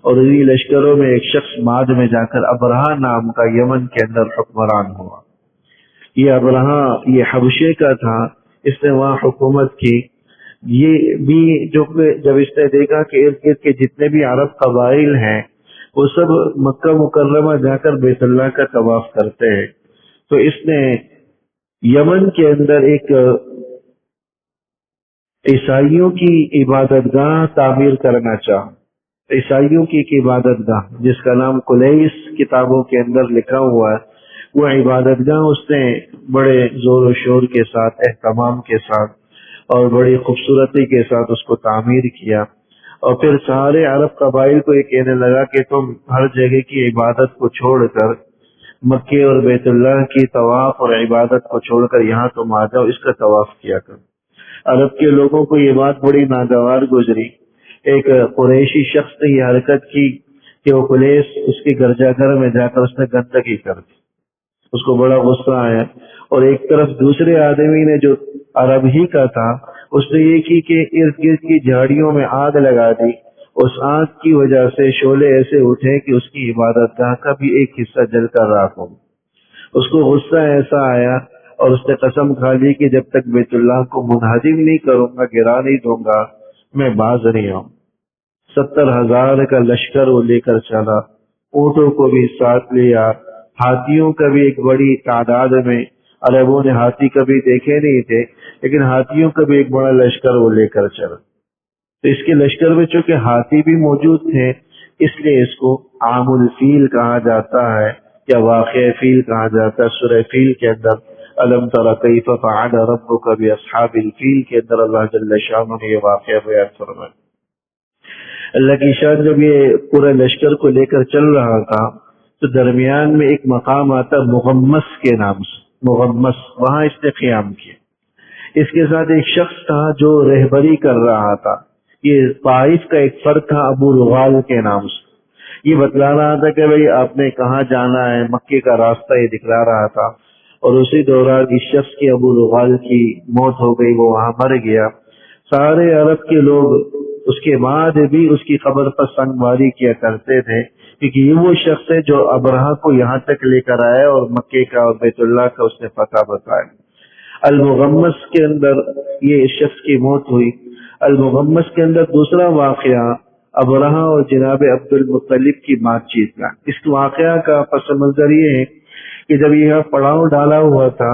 اور انہی لشکروں میں ایک شخص بعد میں جا کر ابرہہ نام کا یمن کے اندر حکمران ہوا۔ یہ ابرہہ یہ حبشے کا تھا، اس نے وہاں حکومت کی۔ یہ بھی جب اس نے دیکھا کہ ارد گرد کے جتنے بھی عرب قبائل ہیں وہ سب مکہ مکرمہ جا کر بیت اللہ کا طواف کرتے ہیں، تو اس نے یمن کے اندر ایک عیسائیوں کی عبادت گاہ تعمیر کرنا چاہا۔ عیسائیوں کی ایک عبادت گاہ جس کا نام قلیس کتابوں کے اندر لکھا ہوا ہے، وہ عبادت گاہ اس نے بڑے زور و شور کے ساتھ، اہتمام کے ساتھ اور بڑی خوبصورتی کے ساتھ اس کو تعمیر کیا، اور پھر سارے عرب قبائل کو یہ کہنے لگا کہ تم ہر جگہ کی عبادت کو چھوڑ کر، مکے اور بیت اللہ کی طواف اور عبادت کو چھوڑ کر یہاں تم آ جاؤ، اس کا طواف کیا کرو۔ عرب کے لوگوں کو یہ بات بڑی ناگوار گزری۔ ایک قریشی شخص نے یہ حرکت کی کہ وہ پولیس اس کے گرجا گھر میں جا کر اس نے گندگی کر دی، اس کو بڑا غصہ آیا، اور ایک طرف دوسرے آدمی نے جو عرب ہی کا تھا، اس نے یہ کی کہ ارد گرد کی جھاڑیوں میں آگ لگا دی، اس آگ کی وجہ سے شعلے ایسے اٹھے کہ اس کی عبادت گاہ کا بھی ایک حصہ جل کر راکھ ہو۔ اس کو غصہ ایسا آیا اور اس نے قسم کھا لی کہ جب تک بیت اللہ کو منہدم نہیں کروں گا، گرا نہیں دوں گا، میں باز نہیں آؤں۔ 70,000 کا لشکر وہ لے کر چلا، اونٹوں کو بھی ساتھ لیا، ہاتھیوں کا بھی ایک بڑی تعداد میں، عربوں نے ہاتھی کبھی دیکھے نہیں تھے لیکن ہاتھیوں کا بھی ایک بڑا لشکر وہ لے کر چلا۔ تو اس کے لشکر میں چونکہ ہاتھی بھی موجود تھے اس لیے اس کو عام الفیل کہا جاتا ہے یا واقع فیل کہا جاتا ہے۔ سورہ فیل کے اندر الم تر کیف فعل ربک باصحاب الفیل کے اندر اللہ جل شانہ نے یہ واقعہ بیان فرمایا۔ اللہ کی شان جب یہ پورے لشکر کو لے کر چل رہا تھا تو درمیان میں ایک مقام آتا مغمس کے نام سے، مغمس، وہاں اس نے قیام کیا۔ اس کے ساتھ ایک شخص تھا جو رہبری کر رہا تھا، یہ طائف کا ایک فرد تھا ابو رغال کے نام سے۔ یہ بتلا رہا تھا کہ بھئی آپ نے کہاں جانا ہے، مکے کا راستہ یہ دکھلا رہا تھا۔ اور اسی دوران اس شخص کی ابو رغال کی موت ہو گئی، وہ وہاں مر گیا۔ سارے عرب کے لوگ اس کے بعد بھی اس کی قبر پر سنگواری کیا کرتے تھے، کیونکہ یہ وہ شخص ہے جو ابرہہ کو یہاں تک لے کر آیا اور مکے کا اور بیت اللہ کا اس نے پتہ بتایا۔ المغمس کے اندر یہ شخص کی موت ہوئی۔ المغمس کے اندر دوسرا واقعہ ابرہہ اور جناب عبد المطلب کی بات چیت کا۔ اس واقعہ کا پس منظر یہ ہے کہ جب یہ پڑاؤ ڈالا ہوا تھا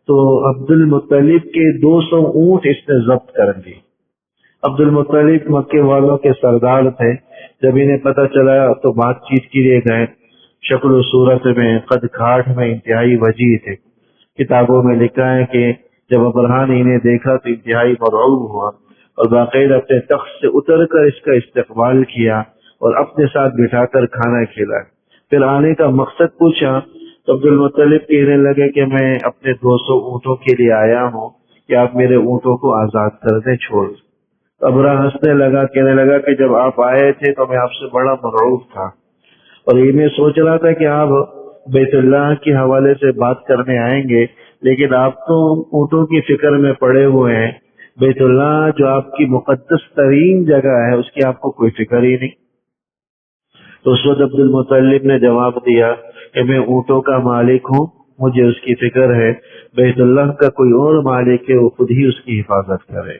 تو عبد المطلب کے 200 اونٹ اس نے ضبط کر دی۔ عبد المطلب مکے والوں کے سردار تھے، جب انہیں پتہ چلا تو بات چیت کے لیے گئے۔ شکل و صورت میں، قد کھاٹ میں انتہائی وجیح تھے۔ کتابوں میں لکھا ہے کہ جب ابرہہ نے انہیں دیکھا تو انتہائی مرعوب ہوا اور باقاعدہ اپنے تخت سے اتر کر اس کا استقبال کیا اور اپنے ساتھ بٹھا کر کھانا کھلایا۔ پھر آنے کا مقصد پوچھا تو عبد المطلب کہنے لگے کہ میں اپنے 200 اونٹوں کے لیے آیا ہوں کہ آپ میرے اونٹوں کو آزاد کر دیں، چھوڑ دیں۔ ابرہہ ہنسنے لگا، کہنے لگا کہ جب آپ آئے تھے تو میں آپ سے بڑا مرعوب تھا اور یہ میں سوچ رہا تھا کہ آپ بیت اللہ کے حوالے سے بات کرنے آئیں گے، لیکن آپ تو اونٹوں کی فکر میں پڑے ہوئے ہیں۔ بیت اللہ جو آپ کی مقدس ترین جگہ ہے اس کی آپ کو کوئی فکر ہی نہیں۔ تو اس وقت عبد المطلب نے جواب دیا کہ میں اونٹوں کا مالک ہوں، مجھے اس کی فکر ہے، بیت اللہ کا کوئی اور مالک ہے، وہ خود ہی اس کی حفاظت کرے۔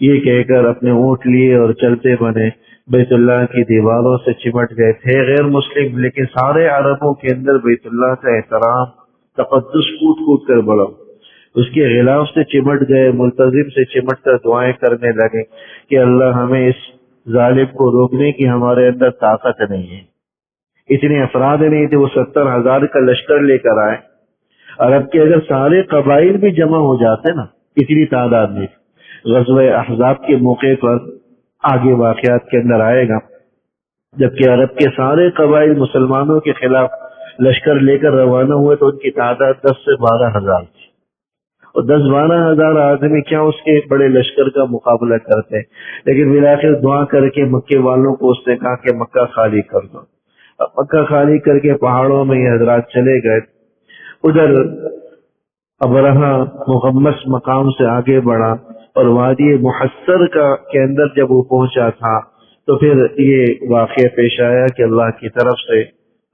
یہ کہہ کر اپنے اونٹ لیے اور چلتے بنے بیت اللہ کی دیواروں سے چمٹ گئے۔ تھے غیر مسلم لیکن سارے عربوں کے اندر بیت اللہ کا احترام، تقدس کوٹ کوٹ کر بڑھا۔ اس کے غلاف سے چمٹ گئے، ملتزم سے چمٹ کر دعائیں کرنے لگے کہ اللہ ہمیں اس ظالم کو روکنے کی ہمارے اندر طاقت نہیں ہے۔ اتنے افراد نہیں تھے، وہ 70,000 کا لشکر لے کر آئے۔ عرب کے اگر سارے قبائل بھی جمع ہو جاتے نا، اتنی تعداد نہیں تھی۔ غزوہ احزاب کے موقع پر آگے واقعات کے اندر آئے گا، جبکہ عرب کے سارے قبائل مسلمانوں کے خلاف لشکر لے کر روانہ ہوئے تو ان کی تعداد 10 سے 12,000 تھی، اور 10-12,000 آدمی کیا اس کے بڑے لشکر کا مقابلہ کرتے ہیں۔ لیکن بالآخر دعا کر کے مکے والوں کو اس نے کہا کہ مکہ خالی کر دو۔ مکہ خالی کر کے پہاڑوں میں یہ حضرات چلے گئے۔ ادھر ابرہہ مغمس مقام سے آگے بڑھا اور وادی محصر کے اندر جب وہ پہنچا تھا تو پھر یہ واقعہ پیش آیا کہ اللہ کی طرف سے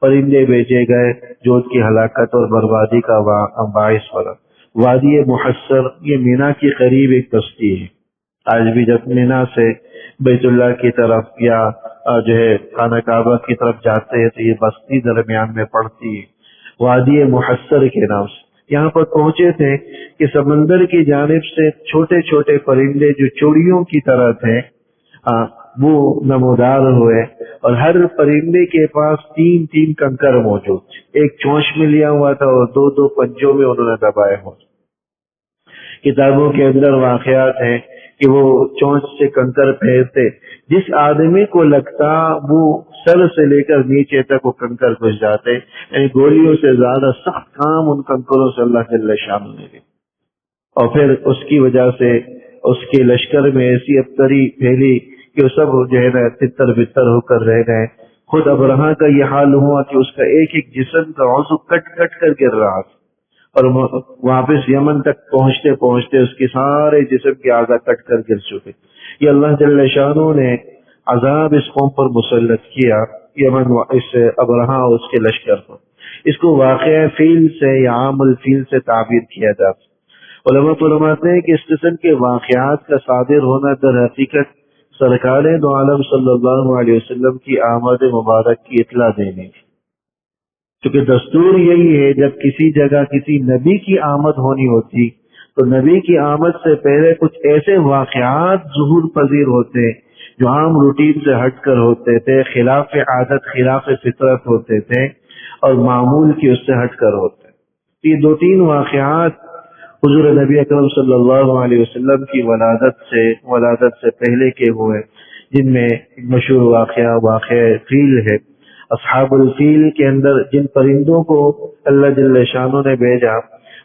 پرندے بھیجے گئے جو ان کی ہلاکت اور بربادی کا باعث بنا۔ وادی محصر یہ مینا کے قریب ایک بستی ہے۔ آج بھی جب مینا سے بیت اللہ کی طرف یا جو ہے خانہ کعبہ کی طرف جاتے ہیں تو یہ بستی درمیان میں پڑتی ہے، وادی محصر کے نام سے۔ یہاں پر پہنچے تھے کہ سمندر کی جانب سے چھوٹے چھوٹے پرندے جو چوڑیوں کی طرح تھے وہ نمودار ہوئے، اور ہر پرندے کے پاس 3 کنکر موجود تھے۔ ایک چونچ میں لیا ہوا تھا اور 2 پنجوں میں انہوں نے دبائے ہوئے۔ کتابوں کے اندر واقعات ہیں کہ وہ چونچ سے کنکر پھیرتے، جس آدمی کو لگتا وہ سر سے لے کر نیچے تک وہ کنکر گھس جاتے، یعنی گولیوں سے زیادہ سخت کام ان کنکروں سے اللہ جل شانہ نے دی۔ اور پھر اس کی وجہ سے اس کے لشکر میں ایسی ابتری پھیلی کہ وہ سب جو ہے نا تتر بتر ہو کر رہ گئے۔ خود ابرہہ کا یہ حال ہوا کہ اس کا ایک جسم کا عضو کٹ کر گر رہا تھا، اور واپس یمن تک پہنچتے پہنچتے اس کے سارے جسم کے آگا کٹ کر گر چکے۔ یہ اللہ جل شانہ نے عذاب اس قوم پر مسلط کیا، یمن اس ابرہا اور اس کے لشکر پر۔ اس کو واقعہ فیل سے یا عام الفیل سے تعبیر کیا جاتا ہے۔ علماء فرماتے ہیں کہ اس قسم کے واقعات کا صادر ہونا در حقیقت سرکار دو عالم صلی اللہ علیہ وسلم کی آمد مبارک کی اطلاع دینے کی، کیونکہ دستور یہی ہے جب کسی جگہ کسی نبی کی آمد ہونی ہوتی تو نبی کی آمد سے پہلے کچھ ایسے واقعات ظہور پذیر ہوتے جو عام روٹین سے ہٹ کر ہوتے تھے، خلاف عادت خلاف فطرت ہوتے تھے اور معمول کی اس سے ہٹ کر ہوتے۔ یہ دو تین واقعات حضور نبی اکرم صلی اللہ علیہ وسلم کی ولادت سے پہلے کے ہوئے، جن میں مشہور واقعہ فیل ہے۔ اصحاب الفیل کے اندر جن پرندوں کو اللہ جل شانہ نے بھیجا،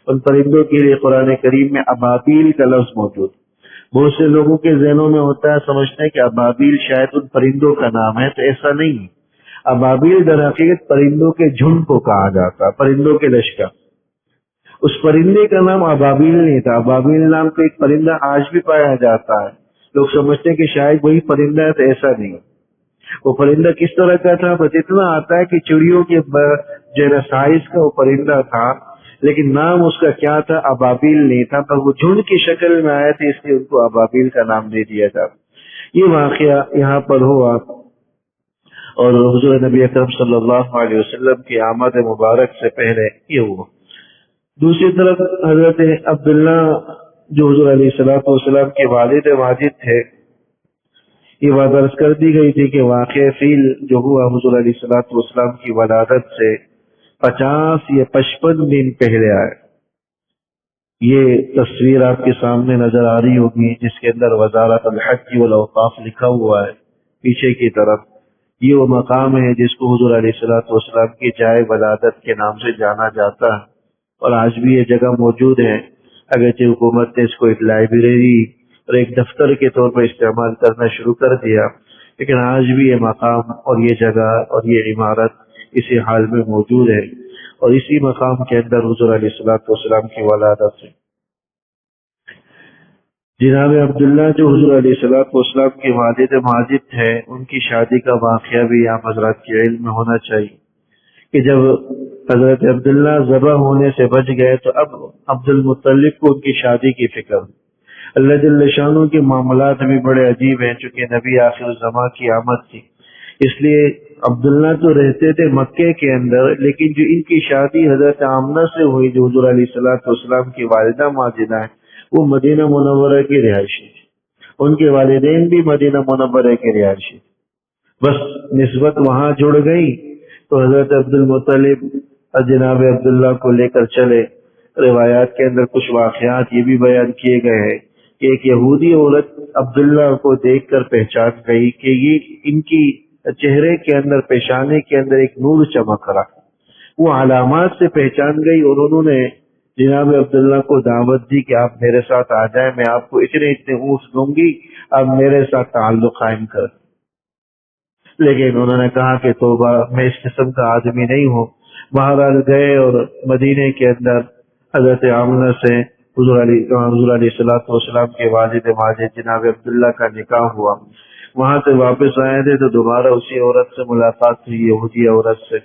ان پرندوں کے لیے قرآن کریم میں ابابیل کا لفظ موجود۔ بہت سے لوگوں کے ذہنوں میں ہوتا ہے، سمجھتے ہیں کہ ابابیل شاید ان پرندوں کا نام ہے، تو ایسا نہیں ہے۔ ابابیل در حقیقت پرندوں کے جھنڈ کو کہا جاتا، پرندوں کے لشکر۔ اس پرندے کا نام ابابیل نہیں تھا۔ ابابیل نام کا ایک پرندہ آج بھی پایا جاتا ہے، لوگ سمجھتے ہیں کہ شاید وہی پرندہ ہے، تو ایسا نہیں۔ وہ پرندہ کس طرح کا تھا؟ بس اتنا آتا ہے کہ چڑیوں کے جو سائز کا وہ پرندہ تھا، لیکن نام اس کا کیا تھا؟ ابابیل نہیں تھا، پر وہ جھنڈ کی شکل میں آئے تھے، اس لیے ان کو ابابیل کا نام دے دیا تھا۔ یہ واقعہ یہاں پر ہوا اور حضور نبی اکرم صلی اللہ علیہ وسلم کی آمد مبارک سے پہلے یہ ہوا۔ دوسری طرف حضرت عبداللہ جو حضور علیہ الصلوۃ والسلام کے والد ماجد تھے، یہ بات عرض کر دی گئی تھی کہ واقع فیل جو ہوا حضور علیہ الصلوۃ والسلام کی ولادت سے 50 یا 55 دن پہلے آئے۔ یہ تصویر آپ کے سامنے نظر آ رہی ہوگی، جس کے اندر وزارت الحج والاوقاف لکھا ہوا ہے پیچھے کی طرف۔ یہ وہ مقام ہے جس کو حضور علیہ الصلوۃ والسلام کی جائے ولادت کے نام سے جانا جاتا ہے، اور آج بھی یہ جگہ موجود ہے۔ اگرچہ حکومت نے اس کو ایک لائبریری اور ایک دفتر کے طور پر استعمال کرنا شروع کر دیا، لیکن آج بھی یہ مقام اور یہ جگہ اور یہ عمارت اسی حال میں موجود ہے، اور اسی مقام کے اندر حضور علیہ الصلوۃ والسلام کی ولادت ہے۔ جناب عبداللہ جو حضور علیہ الصلوۃ والسلام کے والد ماجد تھے، ان کی شادی کا واقعہ بھی آپ حضرات کے علم میں ہونا چاہیے کہ جب حضرت عبداللہ ذبح ہونے سے بچ گئے تو اب عبد المطلب کو ان کی شادی کی فکر۔ اللہ جل شانہ کے معاملات بھی بڑے عجیب ہیں، چونکہ نبی آخر الزمان کی آمد تھی، اس لیے عبداللہ تو رہتے تھے مکے کے اندر، لیکن جو ان کی شادی حضرت آمنہ سے ہوئی جو حضور علیہ الصلوۃ والسلام کی والدہ ماجدہ ہیں، وہ مدینہ منورہ کی رہائشی تھی۔ ان کے والدین بھی مدینہ منورہ کی رہائشی تھی، بس نسبت وہاں جڑ گئی تو حضرت عبد المطلب جناب عبداللہ کو لے کر چلے۔ روایات کے اندر کچھ واقعات یہ بھی بیان کیے گئے ہیں کہ ایک یہودی عورت عبداللہ کو دیکھ کر پہچان گئی کہ یہ ان کی چہرے کے اندر، پیشانے کے اندر ایک نور چمک رہا، وہ علامات سے پہچان گئی، اور انہوں نے جناب عبداللہ کو دعوت دی کہ آپ میرے ساتھ آ جائیں، میں آپ کو اتنے اونٹ دوں گی، آپ میرے ساتھ تعلق قائم کر۔ لیکن انہوں نے کہا کہ توبہ، میں اس قسم کا آدمی نہیں ہوں۔ بہرحال گئے اور مدینے کے اندر حضرت آمنہ سے حضور علیہ الصلوۃ والسلام کے والد ماجد جناب عبداللہ کا نکاح ہوا۔ وہاں سے واپس آئے تھے تو دوبارہ اسی عورت سے ملاقات ہوئی، یہودی عورت سے۔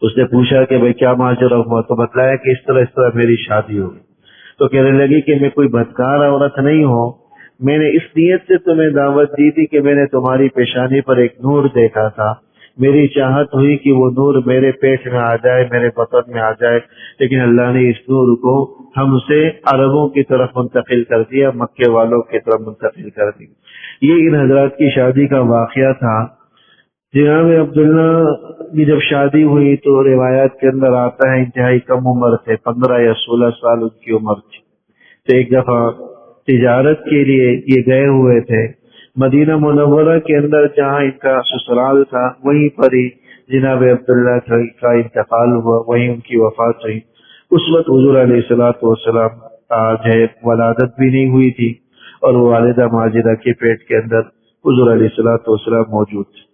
اس نے پوچھا کہ بھئی کیا ماجرا ہوا، تو بتلایا کہ اس طرح میری شادی ہوگی۔ تو کہنے لگی کہ میں کوئی بدکار عورت نہیں ہوں، میں نے اس نیت سے تمہیں دعوت دی تھی کہ میں نے تمہاری پیشانی پر ایک نور دیکھا تھا، میری چاہت ہوئی کہ وہ نور میرے پیٹ میں آ جائے، میرے بطن میں آ جائے، لیکن اللہ نے اس نور کو ہم سے عربوں کی طرف منتقل کر دیا، مکے والوں کی طرف منتقل کر دیا۔ یہ ان حضرات کی شادی کا واقعہ تھا۔ جناب عبداللہ کی جب شادی ہوئی تو روایات کے اندر آتا ہے انتہائی کم عمر تھے، 15 یا 16 سال ان کی عمر تھی۔ تو ایک دفعہ تجارت کے لیے یہ گئے ہوئے تھے مدینہ منورہ کے اندر، جہاں ان کا سسرال تھا، وہیں پر ہی جناب عبداللہ کا انتقال ہوا، وہیں ان کی وفات ہوئی۔ اس وقت حضور علیہ الصلوۃ والسلام ولادت بھی نہیں ہوئی تھی، اور والدہ ماجدہ کے پیٹ کے اندر حضور علیہ الصلوۃ والسلام موجود تھے۔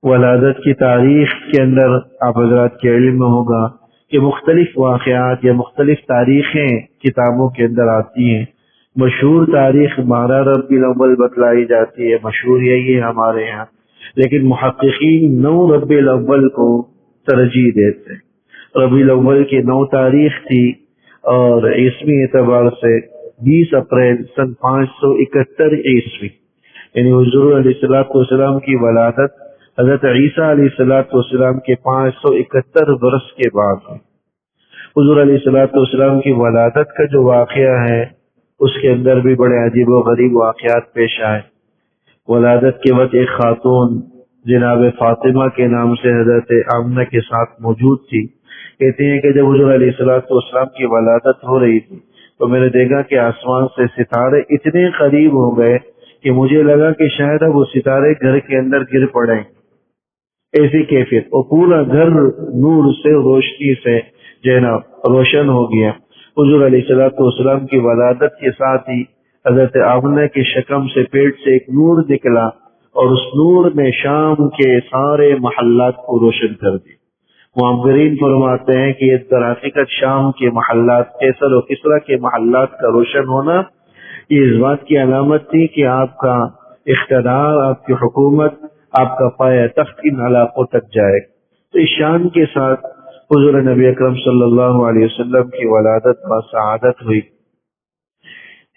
ولادت کی تاریخ کے اندر آپ حضرات کے علم میں ہوگا کہ مختلف واقعات یا مختلف تاریخیں کتابوں کے اندر آتی ہیں۔ مشہور تاریخ 12 ربیع الاول بتلائی جاتی ہے، مشہور یہی ہے ہمارے یہاں، لیکن محققین 9 ربیع الاول کو ترجیح دیتے ہیں۔ ربیع الاول کی 9 تاریخ تھی اور عیسوی اعتبار سے 20 اپریل سن 571 عیسوی، یعنی حضور علیہ السلام کی ولادت حضرت عیسیٰ علیہ السلام کے 571 برس کے بعد ہوئی۔ حضور علیہ السلام کی ولادت کا جو واقعہ ہے اس کے اندر بھی بڑے عجیب و غریب واقعات پیش آئے۔ ولادت کے وقت ایک خاتون جناب فاطمہ کے نام سے حضرت آمنہ کے ساتھ موجود تھی۔ کہتے ہیں کہ جب حضور علیہ السلام کی ولادت ہو رہی تھی تو میں نے دیکھا کہ آسمان سے ستارے اتنے قریب ہو گئے کہ مجھے لگا کہ شاید اب وہ ستارے گھر کے اندر گر پڑیں، ایسی کیفیت، اور پورا گھر نور سے، روشنی سے جو ہے نا روشن ہو گیا۔ حضور علیہ السلام کی ولادت کے ساتھ ہی حضرت آمنہ کے شکم سے، پیٹ سے ایک نور نکلا اور اس نور نے شام کے سارے محلات کو روشن کر دی۔ معمرین فرماتے ہیں کہ یہ در حقیقت شام کے محلات، قیصر و کسریٰ کے محلات کا روشن ہونا یہ اس بات کی علامت تھی کہ آپ کا اقتدار، آپ کی حکومت، آپ کا پایہ تخت ان علاقوں تک جائے۔ تو اس شان کے ساتھ حضور نبی اکرم صلی اللہ علیہ وسلم کی ولادت با سعادت ہوئی۔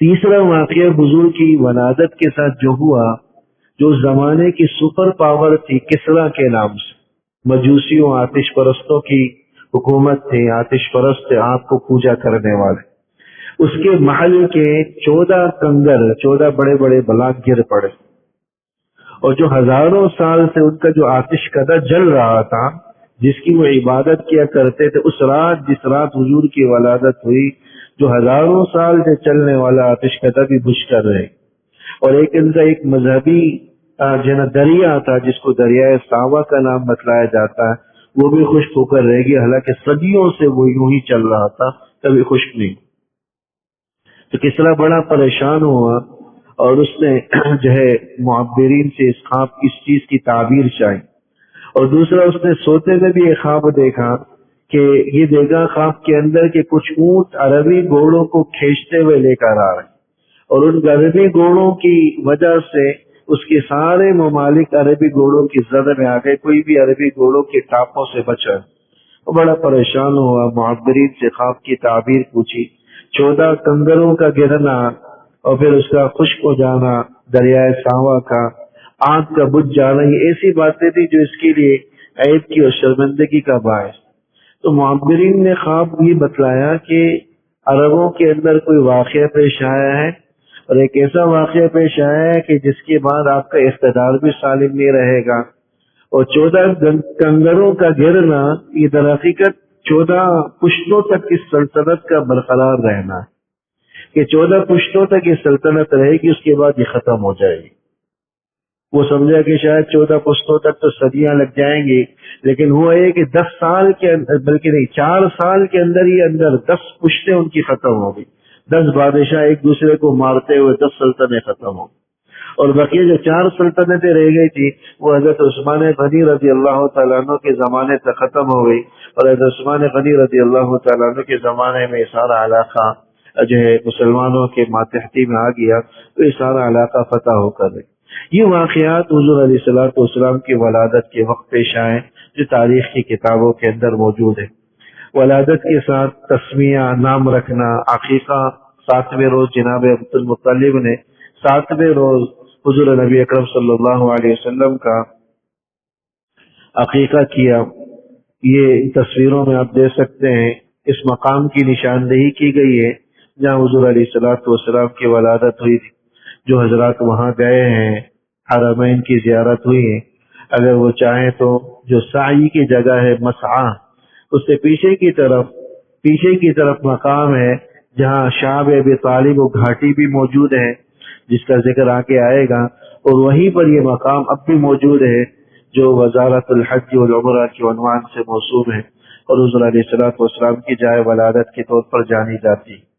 تیسرا واقعہ حضور کی ولادت کے ساتھ جو ہوا، جو زمانے کی سپر پاور تھی کسریٰ کے نام سے، مجوسیوں آتش پرستوں کی حکومت تھی، آتش پرست تھے، آپ کو پوجا کرنے والے، اس کے محل کے 14 کنگر، 14 بڑے بڑے بلاک گر پڑے، اور جو ہزاروں سال سے ان کا جو آتش کدہ جل رہا تھا، جس کی وہ عبادت کیا کرتے تھے، اس رات جس رات حضور کی ولادت ہوئی، جو ہزاروں سال سے چلنے والا آتش کدہ بھی بجھ کر رہے، اور ایک ان کا ایک مذہبی دریا تھا جس کو دریائے ساوا کا نام بتلایا جاتا ہے، وہ بھی خشک ہو کر رہ گیا، حالانکہ صدیوں سے وہ یوں ہی چل رہا تھا، کبھی خشک نہیں۔ تو کسریٰ بڑا پریشان ہوا اور اس نے جو ہے معبرین سے اس خواب اس چیز کی تعبیر چاہی، اور دوسرا اس نے سوتے میں بھی ایک خواب دیکھا کہ یہ دیکھا خواب کے اندر کہ کچھ اونٹ عربی گھوڑوں کو کھینچتے ہوئے لے کر آ رہے، اور ان عربی گھوڑوں کی وجہ سے اس کے سارے ممالک عربی گھوڑوں کی زد میں آ گئے، کوئی بھی عربی گھوڑوں کے ٹاپوں سے بچا۔ وہ بڑا پریشان ہوا، معبرین سے خواب کی تعبیر پوچھی، 14 کنگروں کا گرنا اور پھر اس کا خشک ہو جانا، دریائے ساوا کا، آگ کا بجھ جانا، یہ ایسی باتیں تھی جو اس کے لیے عیب کی اور شرمندگی کا باعث۔ تو معبرین نے خواب یہ بتلایا کہ عربوں کے اندر کوئی واقعہ پیش آیا ہے، اور ایک ایسا واقعہ پیش آیا ہے کہ جس کے بعد آپ کا اقتدار بھی سالم نہیں رہے گا، اور 14 کنگروں کا گرنا یہ در حقیقت 14 پشتوں تک اس سلطنت کا برقرار رہنا ہے، کہ 14 پشتوں تک یہ سلطنت رہے گی، اس کے بعد یہ ختم ہو جائے گی۔ وہ سمجھا کہ شاید 14 پشتوں تک تو صدیاں لگ جائیں گی، لیکن ہوا یہ کہ 10 سال کے اندر، بلکہ نہیں 4 سال کے اندر ہی اندر 10 پشتیں ان کی ختم ہو گئی، 10 بادشاہ ایک دوسرے کو مارتے ہوئے 10 سلطنتیں ختم ہو گئی، اور بقیہ جو 4 سلطنتیں رہ گئی تھی وہ حضرت عثمان غنی رضی اللہ تعالیٰ عنہ کے زمانے تک ختم ہو گئی، اور حضرت عثمان غنی رضی اللہ تعالیٰ عنہ کے زمانے میں سارا علاقہ جو ہے مسلمانوں کے ماتحتی میں آ گیا، تو یہ سارا علاقہ فتح ہو کر رہی۔ یہ واقعات حضور علیہ السلام کی ولادت کے وقت پیش آئے جو تاریخ کی کتابوں کے اندر موجود ہے۔ ولادت کے ساتھ تسمیہ، نام رکھنا، عقیقہ، 7ویں روز جناب عبد المطلب نے 7ویں روز حضور نبی اکرم صلی اللہ علیہ وسلم کا عقیقہ کیا۔ یہ تصویروں میں آپ دیکھ سکتے ہیں، اس مقام کی نشاندہی کی گئی ہے جہاں حضور علیہ السلام کی ولادت ہوئی تھی۔ جو حضرات وہاں گئے ہیں، حرمین کی زیارت ہوئی ہے، اگر وہ چاہیں تو جو سعی کی جگہ ہے مسعی، اس سے پیچھے کی طرف مقام ہے جہاں شعب ابی طالب و گھاٹی بھی موجود ہے، جس کا ذکر آگے آئے گا، اور وہیں پر یہ مقام اب بھی موجود ہے جو وزارت الحج والعمرہ کے عنوان سے موصوف ہے، اور حضور علیہ السلام کی جائے ولادت کے طور پر جانی جاتی ہے۔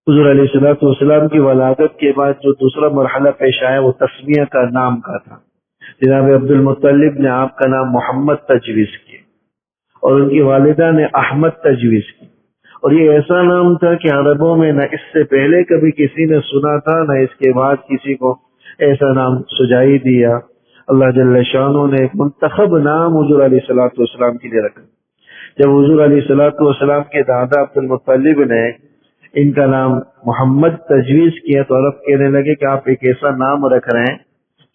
حضور علیہ السلام کی ولادت کے بعد جو دوسرا مرحلہ پیش آیا وہ تسمیہ کا نام کا تھا۔ جناب عبد المطلب نے آپ کا نام محمد تجویز کیا، اور ان کی والدہ نے احمد تجویز کی، اور یہ ایسا نام تھا کہ عربوں میں نہ اس سے پہلے کبھی کسی نے سنا تھا، نہ اس کے بعد کسی کو ایسا نام سجائی دیا۔ اللہ جل شانہ نے ایک منتخب نام حضور علیہ الصلوۃ والسلام کے لیے رکھا۔ جب حضور علیہ الصلوۃ والسلام کے دادا عبد المطلب نے ان کا نام محمد تجویز کیا تو عرب کہنے لگے کہ آپ ایک ایسا نام رکھ رہے ہیں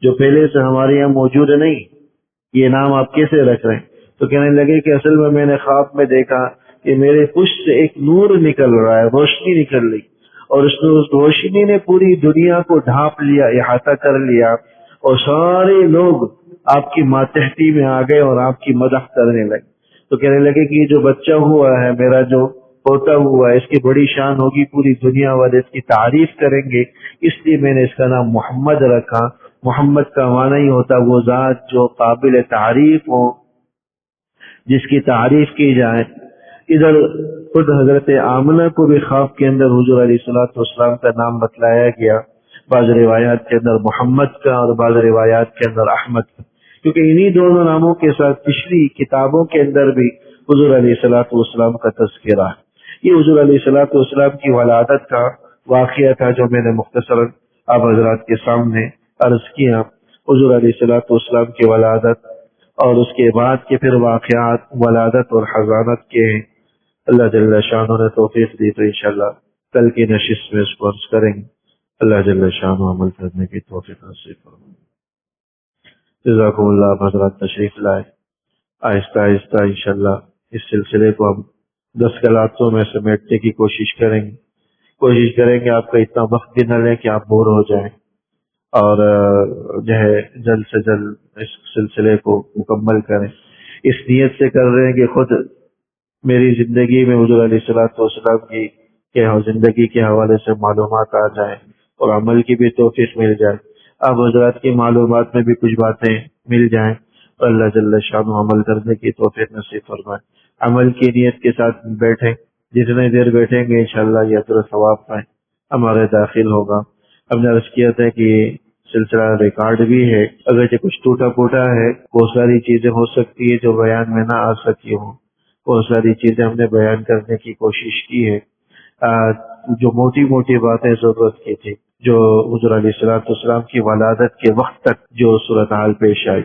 جو پہلے سے ہمارے یہاں موجود نہیں، یہ نام آپ کیسے رکھ رہے ہیں؟ تو کہنے لگے کہ اصل میں نے خواب میں دیکھا کہ میرے پشت سے ایک نور نکل رہا ہے، روشنی نکل رہی، اور اس روشنی نے پوری دنیا کو ڈھانپ لیا، احاطہ کر لیا، اور سارے لوگ آپ کی ماتحتی میں آ گئے اور آپ کی مدح کرنے لگے۔ تو کہنے لگے کہ یہ جو بچہ ہوا ہے، میرا جو ہوتا ہوا ہے، اس کی بڑی شان ہوگی، پوری دنیا والے اس کی تعریف کریں گے، اس لیے میں نے اس کا نام محمد رکھا۔ محمد کا معنی ہی ہوتا وہ ذات جو قابل تعریف ہو، جس کی تعریف کی جائے۔ ادھر خود حضرت آمنہ کو بھی خواب کے اندر حضور علیہ الصلوۃ والسلام کا نام بتلایا گیا، بعض روایات کے اندر محمد کا اور بعض روایات کے اندر احمد کا، کیونکہ انہی دونوں ناموں کے ساتھ پچھلی کتابوں کے اندر بھی حضور علیہ الصلوۃ والسلام کا تذکرہ ہے۔ یہ حضور علیہ الصلوۃ والسلام کی ولادت کا واقعہ تھا جو میں نے مختصراً آپ حضرات کے سامنے عرض کیا۔ حضور علیہ الصلوۃ والسلام کی ولادت اور اس کے بعد کے پھر واقعات ولادت اور حضانت کے اللہ جل شانہ نے توفیق دی تو انشاءاللہ کل کی نشست میں اس کو عرض کریں گے۔ اللہ جل شانہ عمل کرنے کی توفیق نصیب فرمائے۔ جزاکم اللہ۔ آپ حضرات تشریف لائے، آہستہ آہستہ انشاءاللہ اس سلسلے کو ہم 10 کلاتوں میں سمیٹنے کی کوشش کریں گے آپ کا اتنا وقت بھی نہ لیں کہ آپ بور ہو جائیں، اور جو ہے جلد سے جلد اس سلسلے کو مکمل کریں۔ اس نیت سے کر رہے ہیں کہ خود میری زندگی میں حضور علیہ الصلوۃ والسلام کی زندگی کے حوالے سے معلومات آ جائیں اور عمل کی بھی توفیق مل جائے، آپ حضرات کی معلومات میں بھی کچھ باتیں مل جائیں، اور اللہ جل شانہ عمل کرنے کی توفیق نصیب فرمائے۔ عمل کی نیت کے ساتھ بیٹھیں، جتنے دیر بیٹھیں گے انشاءاللہ یہ اجر و ثواب پائیں ہمارے داخل ہوگا۔ ہم نے عرض کیا تھا کہ سلسلہ ریکارڈ بھی ہے، اگرچہ کچھ ٹوٹا پھوٹا ہے، بہت ساری چیزیں ہو سکتی ہے جو بیان میں نہ آ سکی ہوں، بہت ساری چیزیں ہم نے بیان کرنے کی کوشش کی ہے۔ جو موٹی موٹی باتیں ضرورت کی تھی، جو حضور علیہ الصلوۃ والسلام کی ولادت کے وقت تک جو صورتحال پیش آئی،